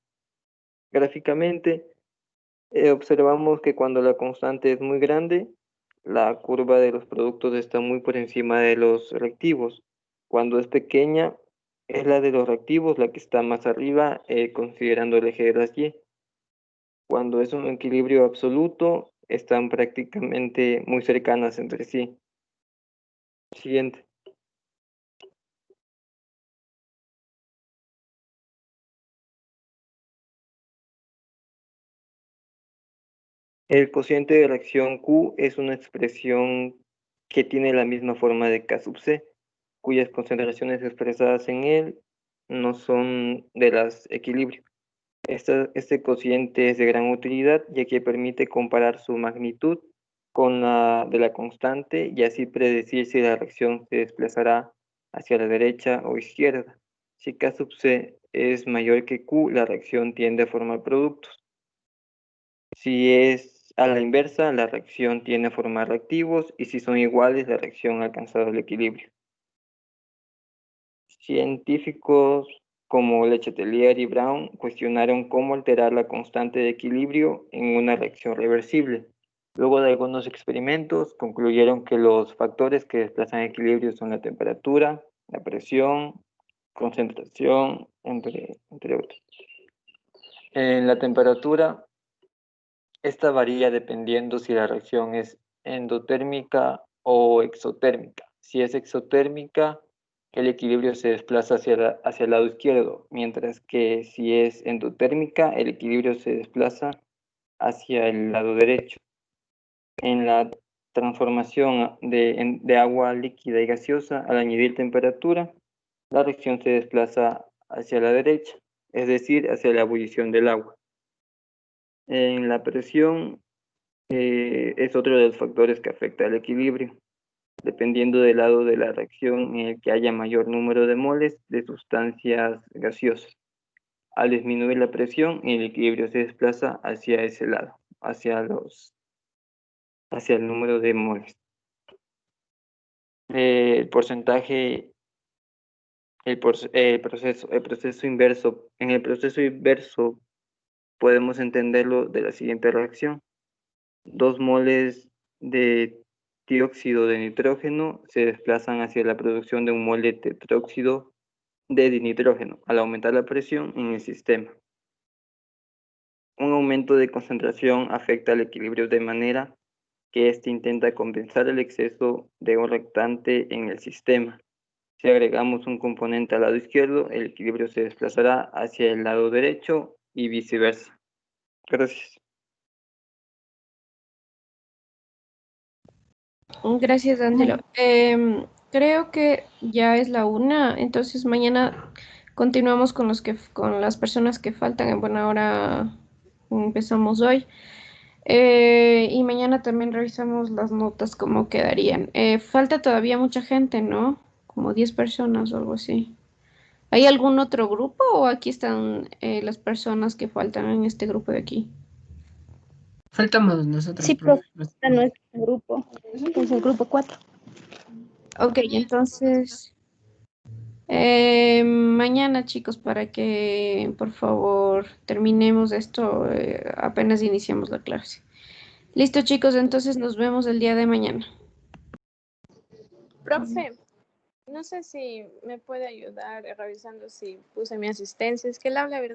B: Gráficamente, observamos que cuando la constante es muy grande, la curva de los productos está muy por encima de los reactivos. Cuando es pequeña, es la de los reactivos la que está más arriba, considerando el eje de las Y. Cuando es un equilibrio absoluto, están prácticamente muy cercanas entre sí. Siguiente.
D: El cociente de reacción Q es una expresión que tiene la misma forma de K sub C, cuyas concentraciones expresadas en él no son de las equilibrios. Este cociente es de gran utilidad, ya que permite comparar su magnitud con la de la constante y así predecir si la reacción se desplazará hacia la derecha o izquierda. Si K sub C es mayor que Q, la reacción tiende a formar productos. Si es a la inversa, la reacción tiende a formar reactivos, y si son iguales, la reacción ha alcanzado el equilibrio. Científicos como Le Chatelier y Brown cuestionaron cómo alterar la constante de equilibrio en una reacción reversible. Luego de algunos experimentos, concluyeron que los factores que desplazan equilibrio son la temperatura, la presión, concentración, entre otros. En la temperatura, esta varía dependiendo si la reacción es endotérmica o exotérmica. Si es exotérmica, el equilibrio se desplaza hacia el lado izquierdo, mientras que si es endotérmica, el equilibrio se desplaza hacia el lado derecho. En la transformación de agua líquida y gaseosa, al añadir temperatura, la reacción se desplaza hacia la derecha, es decir, hacia la ebullición del agua. En la presión es otro de los factores que afecta al equilibrio, dependiendo del lado de la reacción en el que haya mayor número de moles de sustancias gaseosas. Al disminuir la presión, el equilibrio se desplaza hacia ese lado, hacia el número de moles. El porcentaje, el proceso inverso. En el proceso inverso podemos entenderlo de la siguiente reacción. 2 moles de dióxido de nitrógeno se desplazan hacia la producción de un mol de tetróxido de nitrógeno al aumentar la presión en el sistema. Un aumento de concentración afecta al equilibrio de manera que éste intenta compensar el exceso de un reactante en el sistema. Si agregamos un componente al lado izquierdo, el equilibrio se desplazará hacia el lado derecho y viceversa. Gracias.
J: Gracias, Ángelo. Creo que ya es la 1, entonces mañana continuamos con las personas que faltan. En buena hora empezamos hoy. Y mañana también revisamos las notas, cómo quedarían. Falta todavía mucha gente, ¿no? Como 10 personas o algo así. ¿Hay algún otro grupo o aquí están las personas que faltan en este grupo de aquí?
N: Faltamos nosotros.
L: Sí, profe, a nuestro grupo, es el grupo 4.
J: Ok, entonces mañana, chicos, para que por favor terminemos esto, apenas iniciamos la clase. Listo, chicos, entonces nos vemos el día de mañana.
P: Profe, no sé si me puede ayudar revisando si puse mi asistencia. Es que él habla virtual.